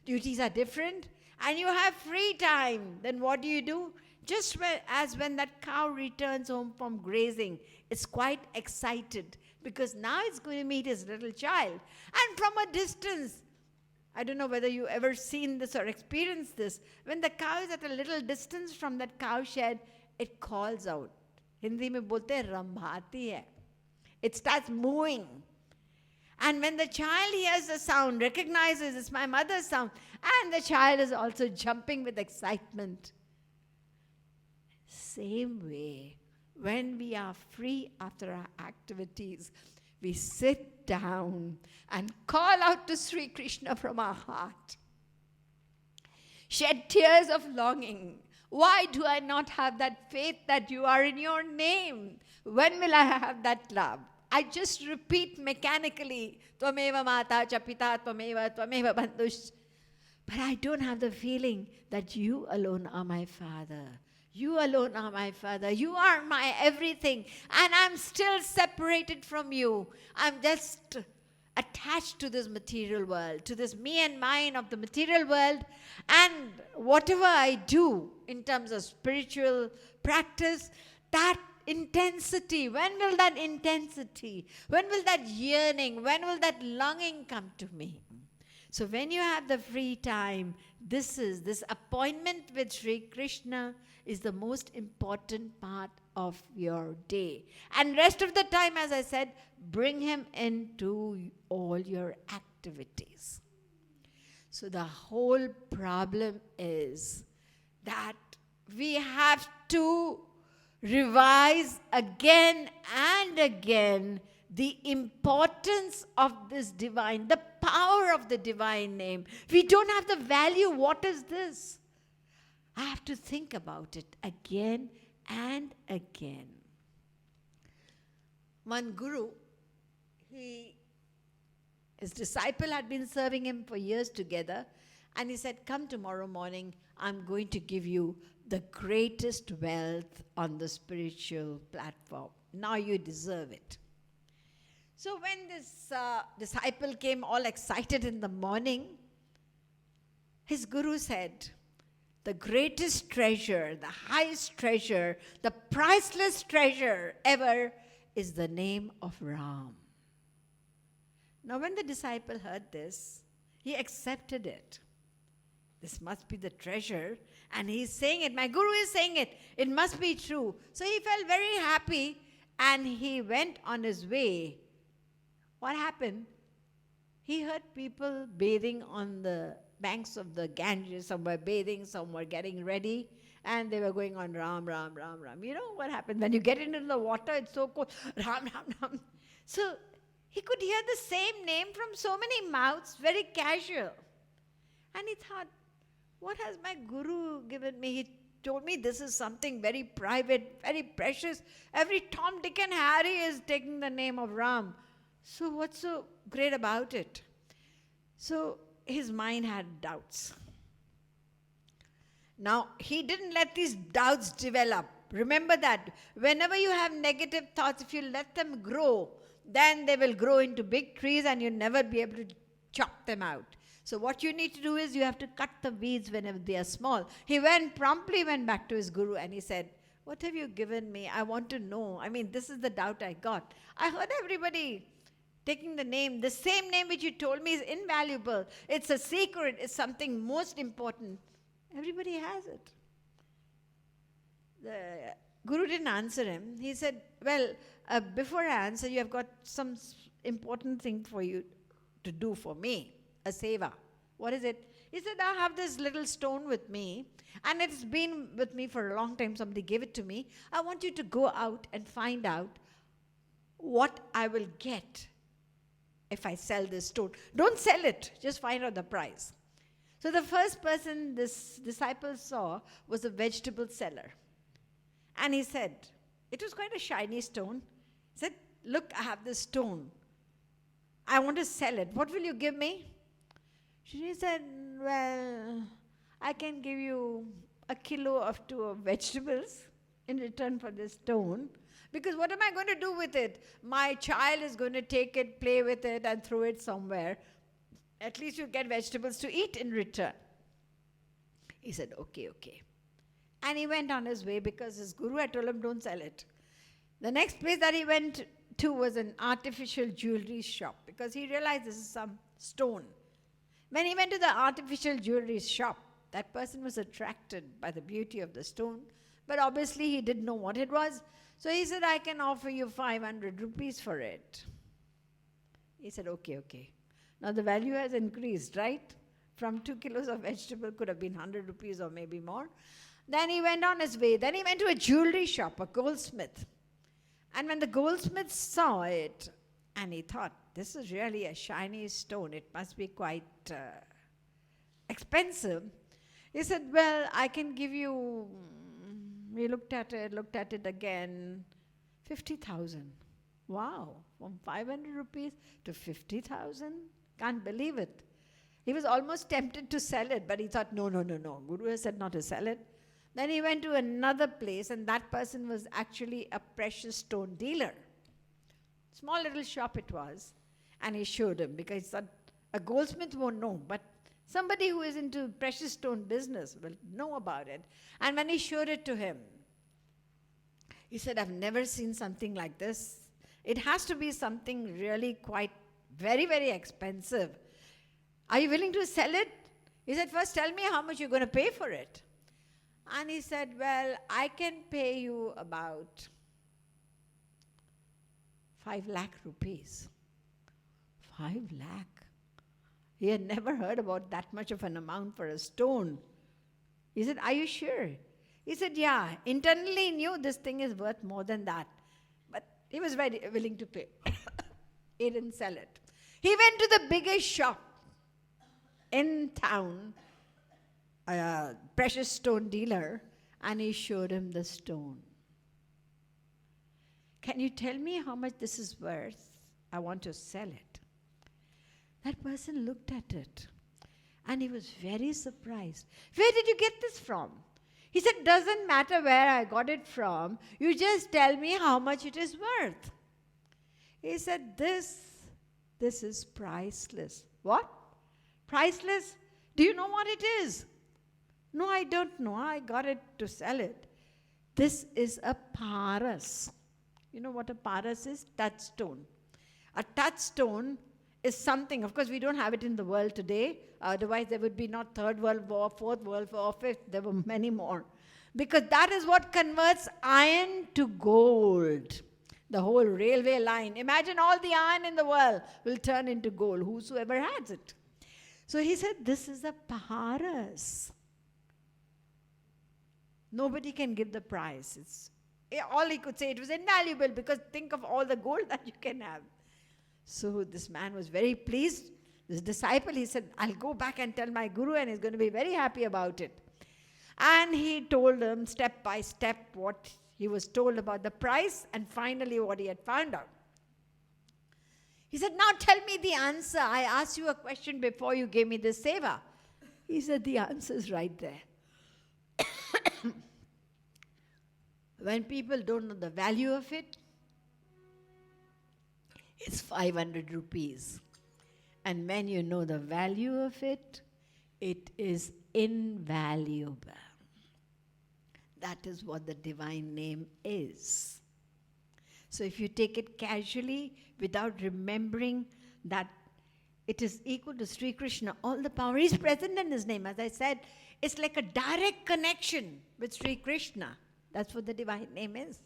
duties are different, and you have free time, then what do? Just as when that cow returns home from grazing, it's quite excited because now it's going to meet his little child. And from a distance, I don't know whether you ever seen this or experienced this, when the cow is at a little distance from that cow shed, it calls out. Hindi mein bolte hain, rambhati hai. It starts moving. And when the child hears the sound, recognizes it's my mother's sound, and the child is also jumping with excitement. Same way, when we are free after our activities, we sit down and call out to Sri Krishna from our heart. Shed tears of longing. Why do I not have that faith that you are in your name? When will I have that love? I just repeat mechanically, Tvameva Mata cha Pita, Tvameva Bandhush. But I don't have the feeling that you alone are my Father. You alone are my Father. You are my everything. And I'm still separated from you. I'm just attached to this material world, to this me and mine of the material world. And whatever I do in terms of spiritual practice, that intensity, when will that intensity, when will that yearning, when will that longing come to me? So when you have the free time, this appointment with Sri Krishna is the most important part of your day. And rest of the time, as I said, bring him into all your activities. So the whole problem is that we have to revise again and again the importance of this divine, the power of the divine name. We don't have the value. What is this? I have to think about it again and again. One guru, his disciple had been serving him for years together, and he said, come tomorrow morning, I'm going to give you the greatest wealth on the spiritual platform. Now you deserve it. So when this disciple came all excited in the morning, his guru said, the greatest treasure, the highest treasure, the priceless treasure ever is the name of Ram. Now when the disciple heard this, he accepted it. This must be the treasure. And he's saying it. My guru is saying it. It must be true. So he felt very happy and he went on his way. What happened? He heard people bathing on the banks of the Ganges. Some were bathing, some were getting ready. And they were going on Ram, Ram, Ram, Ram. You know what happened? When you get into the water, it's so cold. Ram, Ram, Ram. So he could hear the same name from so many mouths, very casual. And he thought, what has my guru given me? He told me this is something very private, very precious. Every Tom, Dick and Harry is taking the name of Ram. So what's so great about it? So his mind had doubts. Now, he didn't let these doubts develop. Remember that. Whenever you have negative thoughts, if you let them grow, then they will grow into big trees and you'll never be able to chop them out. So what you need to do is you have to cut the weeds whenever they are small. He promptly went back to his guru and he said, what have you given me? I want to know. I mean, this is the doubt I got. I heard everybody taking the name. The same name which you told me is invaluable. It's a secret. It's something most important. Everybody has it. The guru didn't answer him. He said, well, before I answer, you have got some important thing for you to do for me. A seva. What is it? He said, I have this little stone with me and it's been with me for a long time. Somebody gave it to me. I want you to go out and find out what I will get if I sell this stone. Don't sell it. Just find out the price. So the first person this disciple saw was a vegetable seller. And he said, it was quite a shiny stone. He said, look, I have this stone. I want to sell it. What will you give me? She said, well, I can give you a kilo of two of vegetables in return for this stone. Because what am I going to do with it? My child is going to take it, play with it, and throw it somewhere. At least you get vegetables to eat in return. He said, okay, okay. And he went on his way because his guru had told him, don't sell it. The next place that he went to was an artificial jewelry shop because he realized this is some stone. When he went to the artificial jewelry shop, that person was attracted by the beauty of the stone, but obviously he didn't know what it was. So he said, I can offer you 500 rupees for it. He said, okay, okay. Now the value has increased, right? From 2 kilos of vegetable could have been 100 rupees or maybe more. Then he went on his way. Then he went to a jewelry shop, a goldsmith. And when the goldsmith saw it, and he thought, this is really a shiny stone, it must be quite expensive. He said, well, I can give you, he looked at it again, 50,000. Wow, from 500 rupees to 50,000? Can't believe it. He was almost tempted to sell it, but he thought, no, no, no, no. Guru has said not to sell it. Then he went to another place, and that person was actually a precious stone dealer. Small little shop it was. And he showed him, because he thought, a goldsmith won't know, but somebody who is into precious stone business will know about it. And when he showed it to him, he said, I've never seen something like this. It has to be something really quite very, very expensive. Are you willing to sell it? He said, first tell me how much you're going to pay for it. And he said, well, I can pay you about 5 lakh rupees. 5 lakh. He had never heard about that much of an amount for a stone. He said, are you sure? He said, yeah. Internally he knew this thing is worth more than that. But he was very willing to pay. He didn't sell it. He went to the biggest shop in town, a precious stone dealer, and he showed him the stone. Can you tell me how much this is worth? I want to sell it. That person looked at it, and he was very surprised. Where did you get this from? He said, doesn't matter where I got it from. You just tell me how much it is worth. He said, this is priceless. What? Priceless? Do you know what it is? No, I don't know. I got it to sell it. This is a paras. You know what a paras is? Touchstone. A touchstone is something, of course we don't have it in the world today, otherwise there would be not Third World War, Fourth World War, Fifth, there were many more. Because that is what converts iron to gold. The whole railway line. Imagine all the iron in the world will turn into gold, whosoever has it. So he said, this is a paras. Nobody can give the price. All he could say, it was invaluable because think of all the gold that you can have. So this man was very pleased. This disciple, he said, I'll go back and tell my guru and he's going to be very happy about it. And he told him step by step what he was told about the price and finally what he had found out. He said, now tell me the answer. I asked you a question before you gave me this seva. He said, the answer is right there. When people don't know the value of it, it's 500 rupees. And when you know the value of it, it is invaluable. That is what the divine name is. So if you take it casually, without remembering that it is equal to Sri Krishna, all the power is present in his name. As I said, it's like a direct connection with Sri Krishna. That's what the divine name is.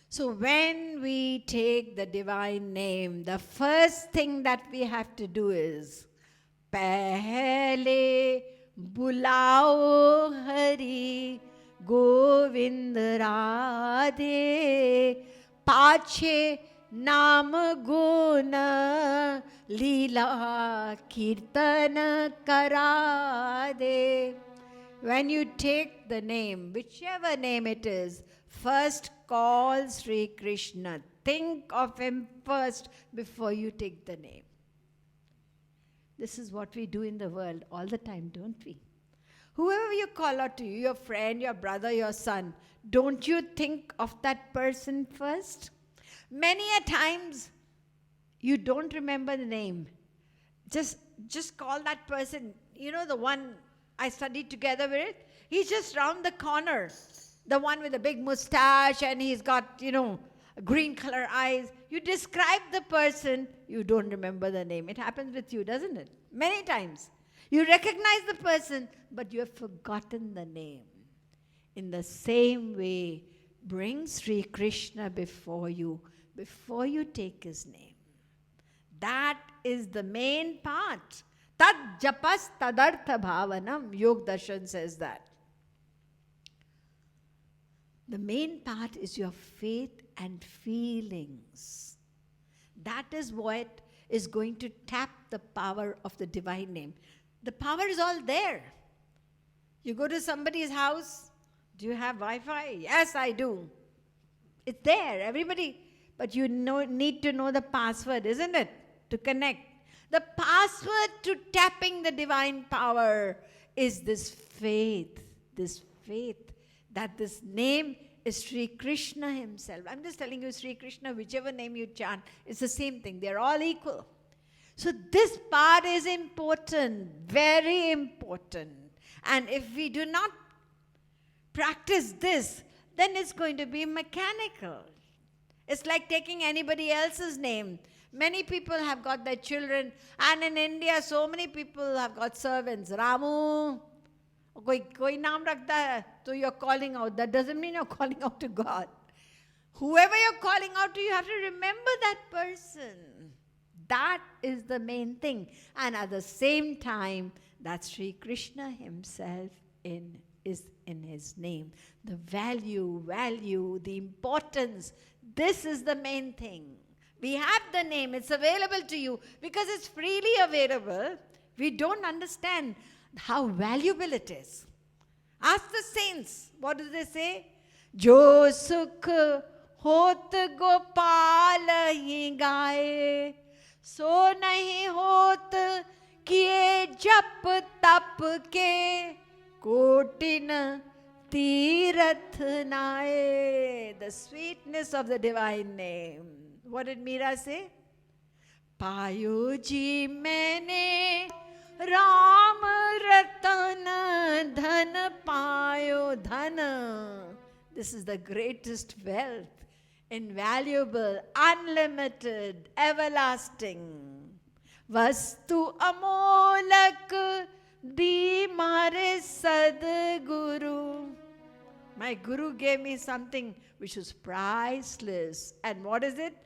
So when we take the divine name, the first thing that we have to do is Pehle bulao Hari Govind Radhe Pache Nam Guna Leela Kirtan Karade. When you take the name, whichever name it is, first call Sri Krishna Think of Him first before you take the name. This is what we do in the world all the time, don't we? Whoever you call out to you, your friend, your brother, your son, don't you think of that person first? Many a times, you don't remember the name. Just call that person. You know the one I studied together with? He's just round the corner. The one with the big mustache and he's got, green color eyes. You describe the person, you don't remember the name. It happens with you, doesn't it? Many times. You recognize the person, but you have forgotten the name. In the same way, bring Sri Krishna before you take his name. That is the main part. Tad japas tadartha bhavanam. Yog Darshan says that. The main part is your faith and feelings. That is what is going to tap the power of the divine name. The power is all there. You go to somebody's house, do you have Wi-Fi? Yes, I do. It's there, everybody. But you need to know the password, isn't it? To connect. The password to tapping the divine power is this faith that this name is Sri Krishna himself. I'm just telling you, Sri Krishna, whichever name you chant, it's the same thing. They're all equal. So this part is important, very important. And if we do not practice this, then it's going to be mechanical. It's like taking anybody else's name. Many people have got their children, and in India, so many people have got servants. Ramu, koi naam rakhta hai, so you're calling out. That doesn't mean you're calling out to God. Whoever you're calling out to, you have to remember that person. That is the main thing. And at the same time, that Sri Krishna himself is in his name. The value, the importance, this is the main thing. We have the name, it's available to you. Because it's freely available, we don't understand how valuable it is. Ask the saints, what do they say? Jo sukh hot gopal hi gaye, so nahi hot kiye jap tap ke kotin tirath nae. The sweetness of the divine name. What did Meera say? Payo ji maine Ram ratan dhan payo dhan. This is the greatest wealth. Invaluable, unlimited, everlasting. Vastu amolak di mare sadguru. My guru gave me something which was priceless. And what is it?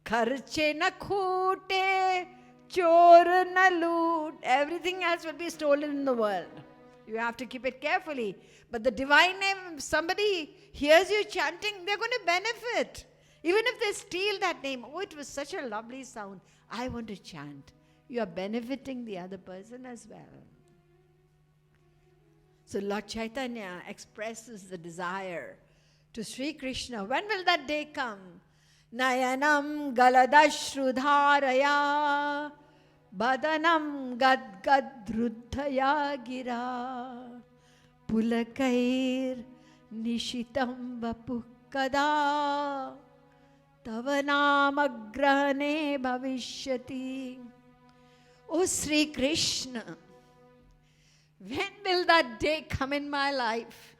Kharche na khoote, chor na loot. Everything else will be stolen in the world. You have to keep it carefully. But the divine name, if somebody hears you chanting, they're going to benefit. Even if they steal that name, oh, it was such a lovely sound, I want to chant. You are benefiting the other person as well. So Lord Chaitanya expresses the desire to Sri Krishna. When will that day come? Nayanam galadashrudharaya badanam gadgadruddhaya gira pulakair nishitam vapukkada tavanamagrahane bhavishyati. O Sri Krishna, when will that day come in my life?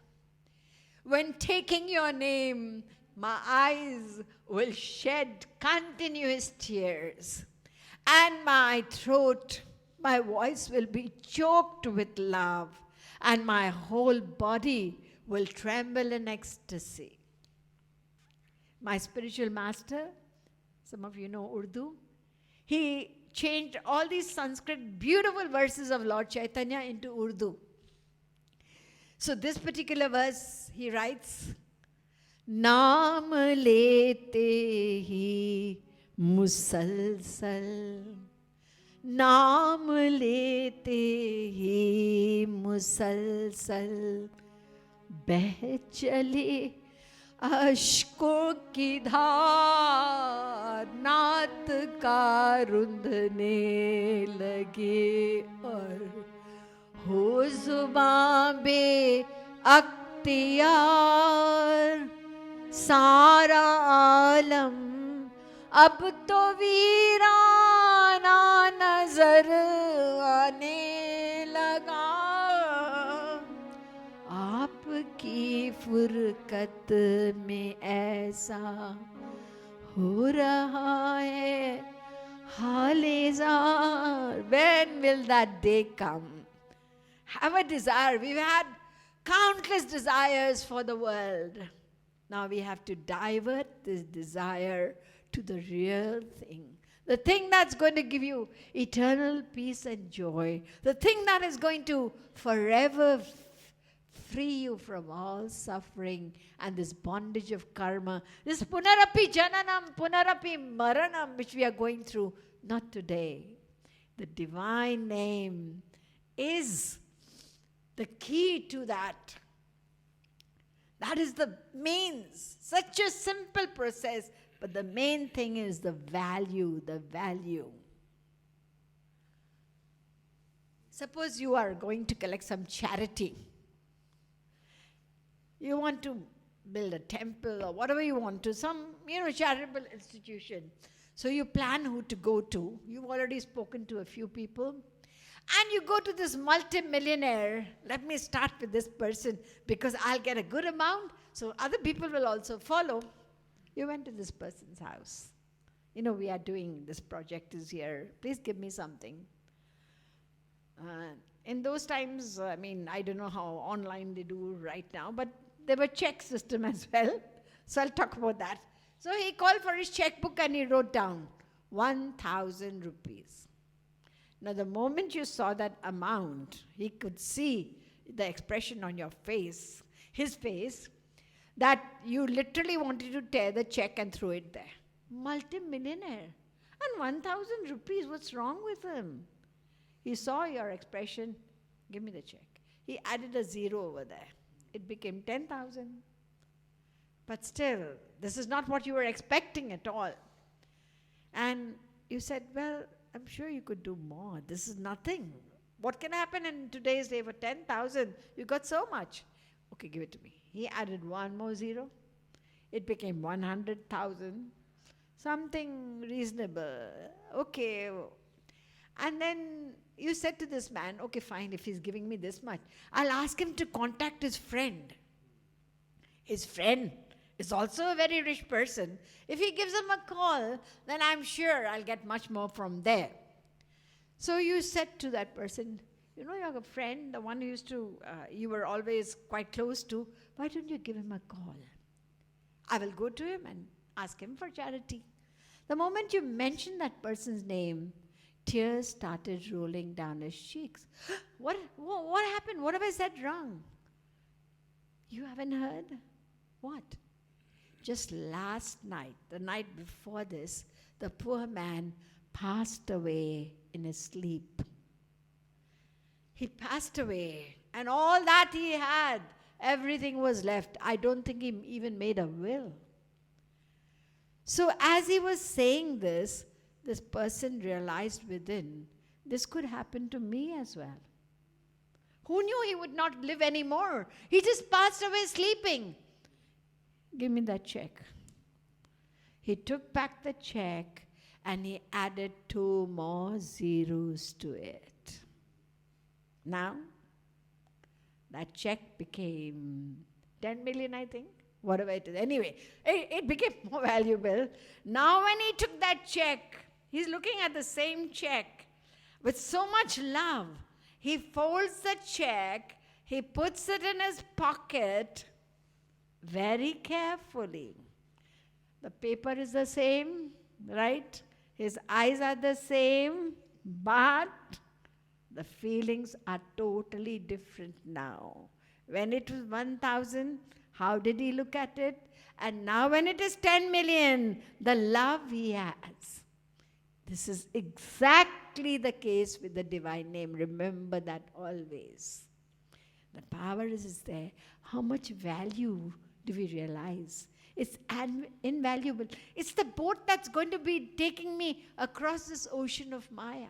When taking your name, my eyes will shed continuous tears, and my throat, my voice will be choked with love, and my whole body will tremble in ecstasy. My spiritual master, some of you know Urdu, he changed all these Sanskrit beautiful verses of Lord Chaitanya into Urdu. So this particular verse, he writes, Naam lete hi musalsal, Naam lete hi musalsal, beh chale अश्कों की धार नात का रुंधने लगे और हो जुबां बे अख्तियार सारा आलम अब तो वीराना नजर आने लगा आपकी फुरकत में ऐसा हो रहा है हाले ज़ार. When will that day come? Have a desire. We've had countless desires for the world. Now we have to divert this desire to the real thing. The thing that's going to give you eternal peace and joy. The thing that is going to forever free you from all suffering and this bondage of karma. This punarapi jananam, punarapi maranam which we are going through. Not today. The divine name is the key to that. That is the means. Such a simple process. But the main thing is the value, the value. Suppose you are going to collect some charity. You want to build a temple or whatever you want to, some, charitable institution. So you plan who to go to. You've already spoken to a few people. And you go to this multi-millionaire. Let me start with this person because I'll get a good amount. So other people will also follow. You went to this person's house. We are doing this project is here. Please give me something. In those times, I don't know how online they do right now, but there were check system as well. So I'll talk about that. So he called for his checkbook and he wrote down 1,000 rupees. Now the moment you saw that amount, he could see the expression on your face, his face, that you literally wanted to tear the check and throw it there. Multi-millionaire. And 1,000 rupees, what's wrong with him? He saw your expression, give me the check. He added a zero over there. It became 10,000. But still, this is not what you were expecting at all. And you said, well, I'm sure you could do more. This is nothing. What can happen in today's day for 10,000? You got so much. Okay, give it to me. He added one more zero. It became 100,000. Something reasonable. Okay. And then you said to this man, okay, fine, if he's giving me this much, I'll ask him to contact his friend. His friend is also a very rich person. If he gives him a call, then I'm sure I'll get much more from there. So you said to that person, your friend, the one who you were always quite close to, why don't you give him a call? I will go to him and ask him for charity. The moment you mentioned that person's name, tears started rolling down his cheeks. What happened? What have I said wrong? You haven't heard? What? Just last night, the night before this, the poor man passed away in his sleep. He passed away, and all that he had, everything was left. I don't think he even made a will. So as he was saying this person realized within, this could happen to me as well. Who knew he would not live anymore? He just passed away sleeping. Give me that check. He took back the check and he added 2 more zeros to it. Now, that check became 10 million, I think. Whatever it is. Anyway, it became more valuable. Now when he took that check, he's looking at the same check with so much love. He folds the check, he puts it in his pocket very carefully. The paper is the same, right? His eyes are the same, but the feelings are totally different now. When it was 1,000, how did he look at it? And now when it is 10 million, the love he has. This is exactly the case with the divine name. Remember that always. The power is there. How much value Do we realize? It's invaluable. It's the boat that's going to be taking me across this ocean of Maya.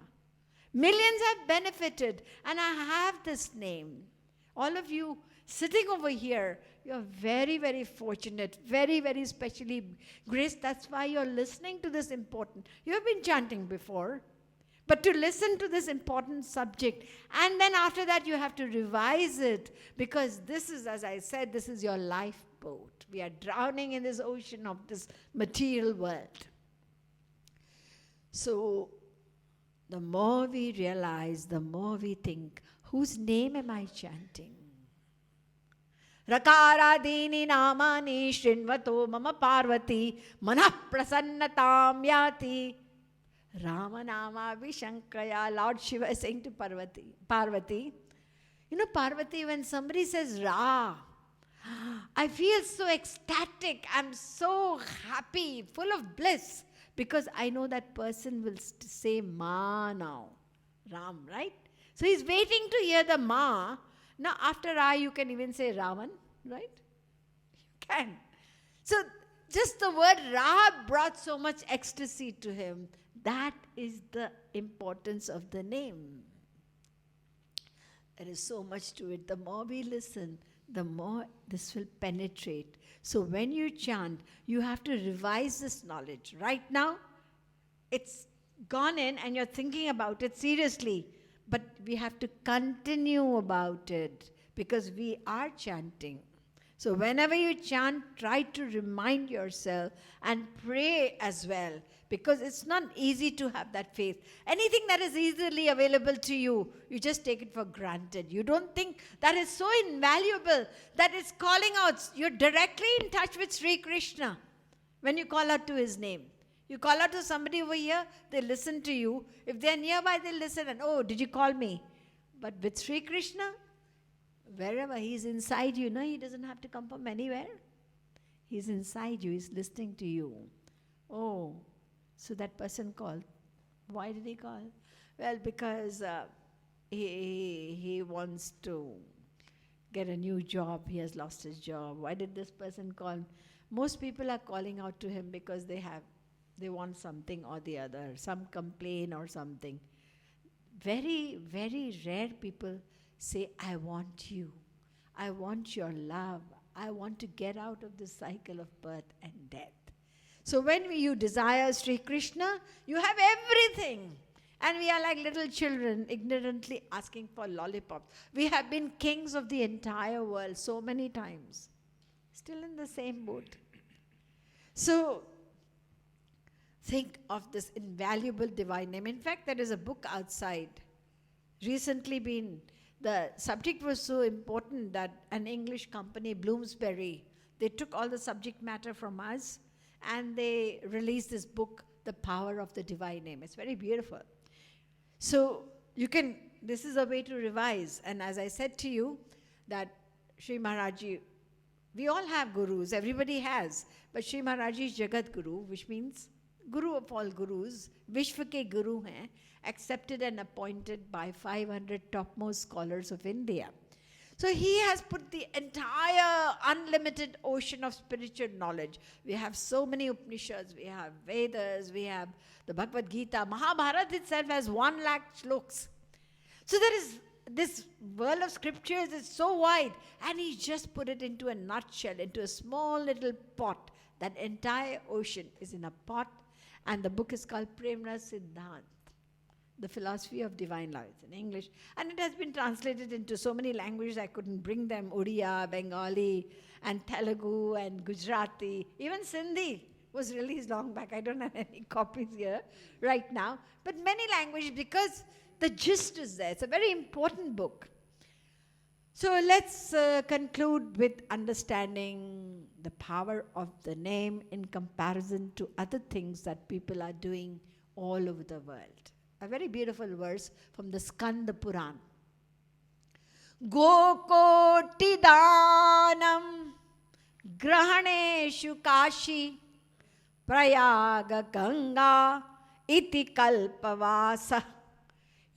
Millions have benefited, and I have this name. All of you sitting over here, you're very, very fortunate, very, very specially graced. That's why you're listening to this important. You have been chanting before, but to listen to this important subject, and then after that you have to revise it, because this is, as I said, this is your lifeboat. We are drowning in this ocean of this material world. So the more we realize, the more we think, whose name am I chanting? Rakaradini namani shrinvato mama parvati manah prasannatam yati. Ramanama Vishankaya, Lord Shiva is saying to Parvati. You know, Parvati, when somebody says Ra, I feel so ecstatic. I'm so happy, full of bliss, because I know that person will say Ma now. Ram, right? So he's waiting to hear the Ma. Now after Ra, you can even say Raman, right? You can. So just the word Ra brought so much ecstasy to him. That is the importance of the name. There is so much to it. The more we listen, the more this will penetrate. So when you chant, you have to revise this knowledge. Right now, it's gone in and you're thinking about it seriously. But we have to continue about it, because we are chanting. So whenever you chant, try to remind yourself and pray as well, because it's not easy to have that faith. Anything that is easily available to you, you just take it for granted. You don't think that is so invaluable, that it's calling out. You're directly in touch with Sri Krishna when you call out to his name. You call out to somebody over here, they listen to you. If they're nearby, they'll listen and, oh, did you call me? But with Sri Krishna, wherever he's inside you, no, he doesn't have to come from anywhere. He's inside you, he's listening to you. Oh, so that person called. Why did he call? Well, because he wants to get a new job. He has lost his job. Why did this person call? Most people are calling out to him because they want something or the other, some complaint or something. Very, very rare people say, I want you. I want your love. I want to get out of this cycle of birth and death. So when you desire Sri Krishna, you have everything. And we are like little children, ignorantly asking for lollipops. We have been kings of the entire world so many times. Still in the same boat. So think of this invaluable divine name. In fact, there is a book outside, recently been, the subject was so important that an English company, Bloomsbury, they took all the subject matter from us and they released this book, The Power of the Divine Name. It's very beautiful. So you can, this is a way to revise. And as I said to you, that Sri Maharaji, we all have gurus, everybody has. But Sri Maharaji is Jagat Guru, which means Guru of all gurus, Vishwa ke Guru hain, accepted and appointed by 500 topmost scholars of India. So he has put the entire unlimited ocean of spiritual knowledge. We have so many Upanishads, we have Vedas, we have the Bhagavad Gita. Mahabharata itself has 1 lakh shloks. So there is, this world of scriptures is so wide, and he just put it into a nutshell, into a small little pot. That entire ocean is in a pot, and the book is called Premna Siddhant, The Philosophy of Divine Love. It's in English. And it has been translated into so many languages, I couldn't bring them. Odia, Bengali, and Telugu, and Gujarati. Even Sindhi was released long back. I don't have any copies here right now. But many languages, because the gist is there. It's a very important book. So let's conclude with understanding the power of the name in comparison to other things that people are doing all over the world. A very beautiful verse from the Skanda Puran. Gokoti danam grahaneshu kashi prayaga ganga iti kalpavasa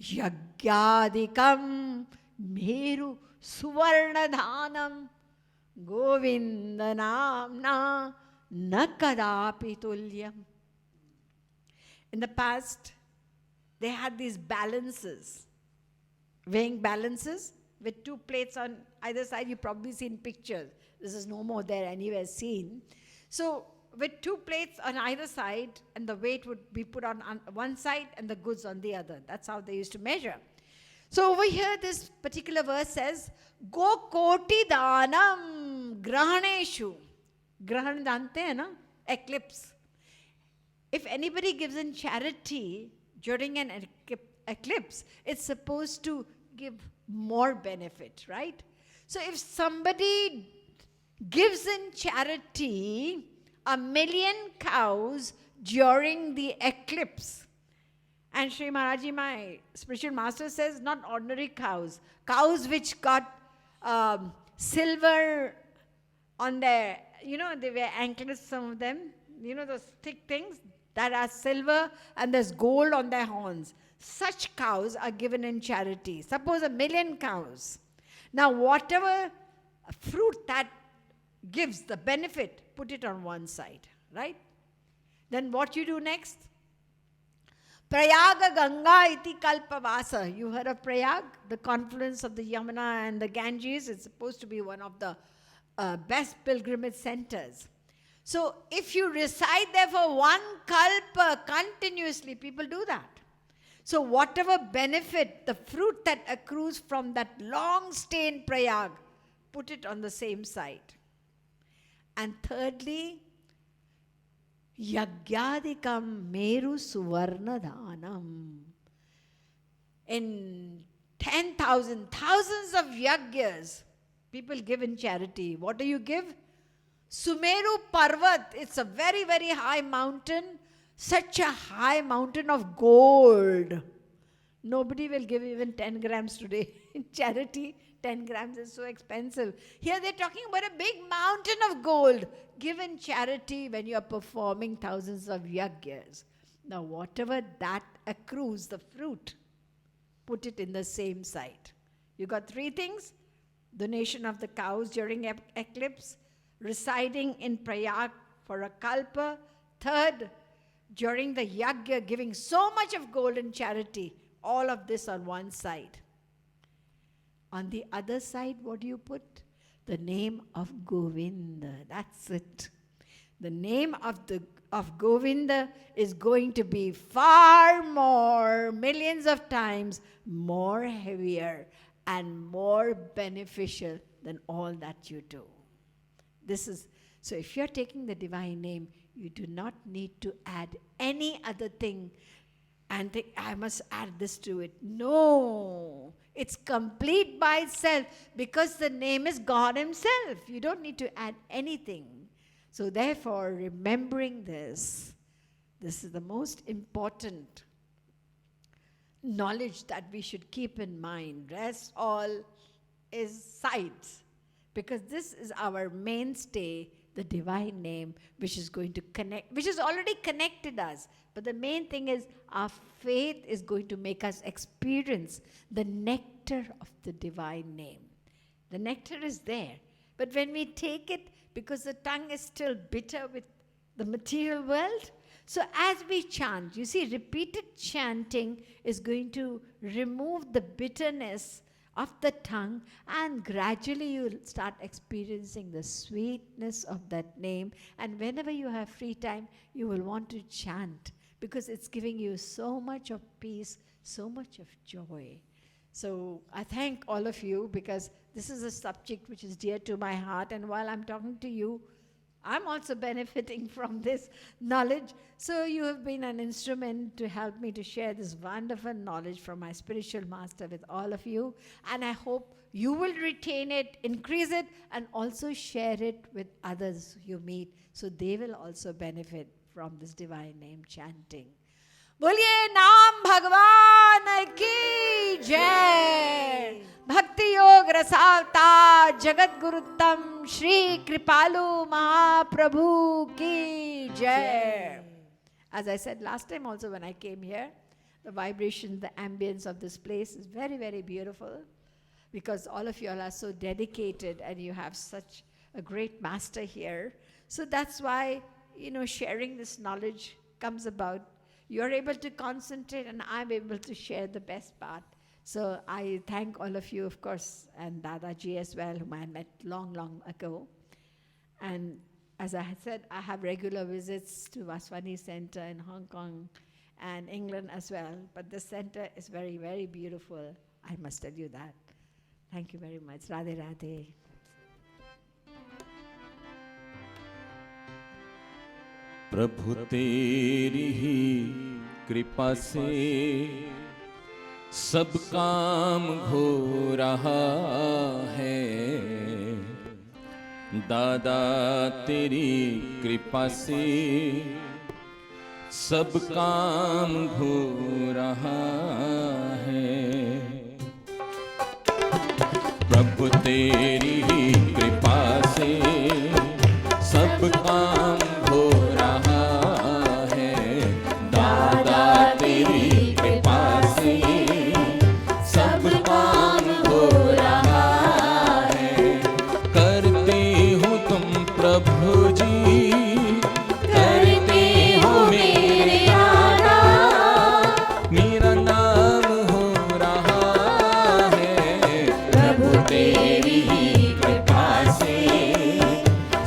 yagyadikam meru suvarnadhanam Govinda namna na kadapi tulyam. In the past, they had these balances, weighing balances with two plates on either side. You've probably seen pictures. This is no more there anywhere seen. So with two plates on either side, and the weight would be put on one side and the goods on the other. That's how they used to measure. So over here, this particular verse says, Go koti danam grahaneshu. Grahan jante hai na? Eclipse. If anybody gives in charity during an eclipse, it's supposed to give more benefit, right? So if somebody gives in charity 1,000,000 cows during the eclipse, and Sri Maharaji, my spiritual master, says not ordinary cows, cows which got silver on their, they wear anklets, some of them, those thick things that are silver, and there's gold on their horns. Such cows are given in charity. Suppose 1,000,000 cows. Now, whatever fruit that gives the benefit, put it on one side, right? Then what you do next? Prayaga Ganga iti Kalpavasa. You heard of Prayag? The confluence of the Yamuna and the Ganges. It's supposed to be one of the best pilgrimage centers. So if you reside there for one kalpa continuously, people do that. So whatever benefit, the fruit that accrues from that long stay in Prayag, put it on the same side. And thirdly, Yagyadikam Meru Suvarna Dhanam. In 10,000, thousands of yagyas, people give in charity. What do you give? Sumeru Parvat. It's a very, very high mountain. Such a high mountain of gold. Nobody will give even 10 grams today in charity. 10 grams is so expensive. Here they're talking about a big mountain of gold. Give in charity when you are performing thousands of yagyas. Now whatever that accrues, the fruit, put it in the same site. You got three things. Donation of the cows during eclipse. Residing in Prayag for a kalpa. Third, during the yagya, giving so much of gold in charity. All of this on one side. On the other side, what do you put? The name of Govinda. That's it. The name of Govinda is going to be far more, millions of times more heavier and more beneficial than all that you do. So if you're taking the divine name, you do not need to add any other thing and think, I must add this to it. No, it's complete by itself because the name is God Himself. You don't need to add anything. So therefore, remembering this is the most important knowledge that we should keep in mind. Rest all is sides, because this is our mainstay, the divine name, which is going to connect, which has already connected us. But the main thing is our faith is going to make us experience the nectar of the divine name. The nectar is there. But when we take it, because the tongue is still bitter with the material world, so as we chant, you see, repeated chanting is going to remove the bitterness of the tongue, and gradually you will start experiencing the sweetness of that name. And whenever you have free time, you will want to chant, because it's giving you so much of peace, so much of joy. So I thank all of you, because this is a subject which is dear to my heart, and while I'm talking to you, I'm also benefiting from this knowledge. So you have been an instrument to help me to share this wonderful knowledge from my spiritual master with all of you. And I hope you will retain it, increase it, and also share it with others you meet, so they will also benefit from this divine name chanting. बोलिए नाम भगवान की जय। भक्ति योग रसावतार जगत गुरुत्तम श्री कृपालु महाप्रभु की जय। As I said last time also when I came here, the vibration, the ambience of this place is very, very beautiful, because all of you all are so dedicated and you have such a great master here. So that's why, sharing this knowledge comes about. You're able to concentrate and I'm able to share the best part. So I thank all of you, of course, and Dadaji as well, whom I met long, long ago. And as I had said, I have regular visits to Vaswani Center in Hong Kong and England as well. But the center is very, very beautiful. I must tell you that. Thank you very much. Radhe Radhe. प्रभु तेरी ही कृपा से सब काम हो रहा है, दादा तेरी कृपा से सब काम हो रहा है। प्रभु तेरी ही कृपा से सब काम हो रहा है, दादा तेरी कृपा से सब काम हो रहा है। करते हो तुम प्रभु जी, करते हो मेरे आना, मेरा नाम हो रहा है। प्रभु तेरी ही कृपा से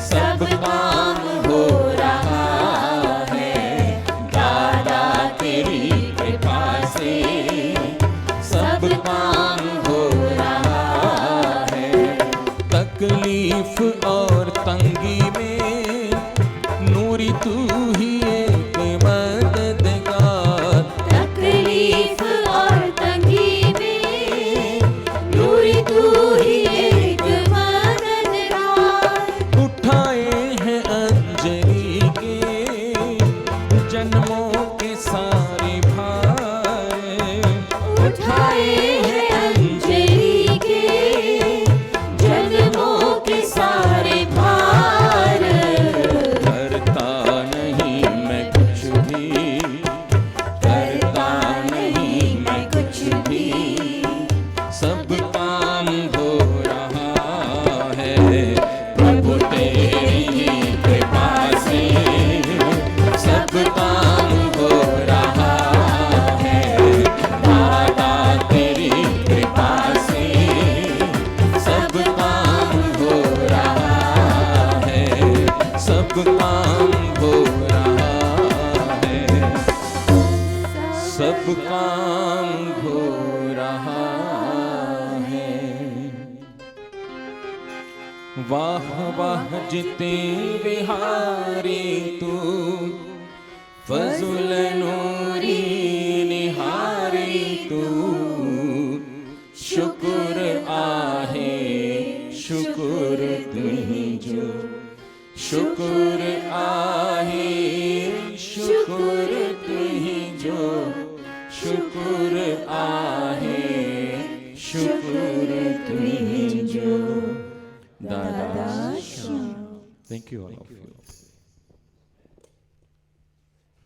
सब काम हो रहा है, दादा तेरी कृपा से सब काम हो रहा है। तकलीफ और तंगी में नूरी तू ही एक मददगार, तकलीफ और तंगी में नूरी तू ही एक मददगार। उठाए हैं अंजलि के जन्मों के सारे भार, उठाए हैं अंजलि के जन्मों के सारे भार। करता नहीं मैं कुछ भी, करता नहीं मैं कुछ भी, सब काम हो रहा है। प्रभु तेरी ही कृपा से सब काम हो रहा है, दादा तेरी कृपा से सब काम हो रहा है, सब काम हो रहा है, सब काम हो रहा है। वाह वाह जिते बिहारी तू, फजुल नूरी निहारी तू, शुक्र आहे शुक्र तुझो, शुक्र आहे शुक्र तुझो, शुक्र आहे शुक्र तुझो, दादा Shyam. Thank you all of you.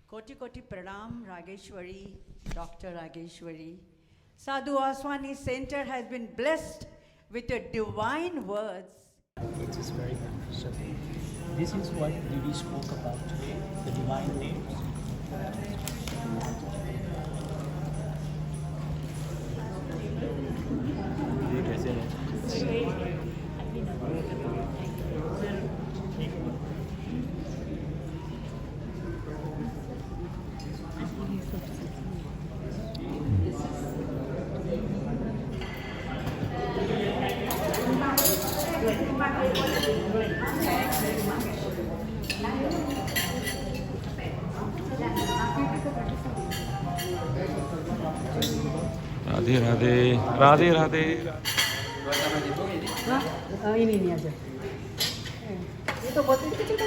Koti Koti Pranam, Bgeeshwari, Dr. Bgeeshwari. Sadhu Vaswani Center has been blessed with your divine words. It is very beneficial. This is what Devi spoke about today, the divine names. Radhe Radhe Radhe Radhe. Ini aja. Itu botol kecil.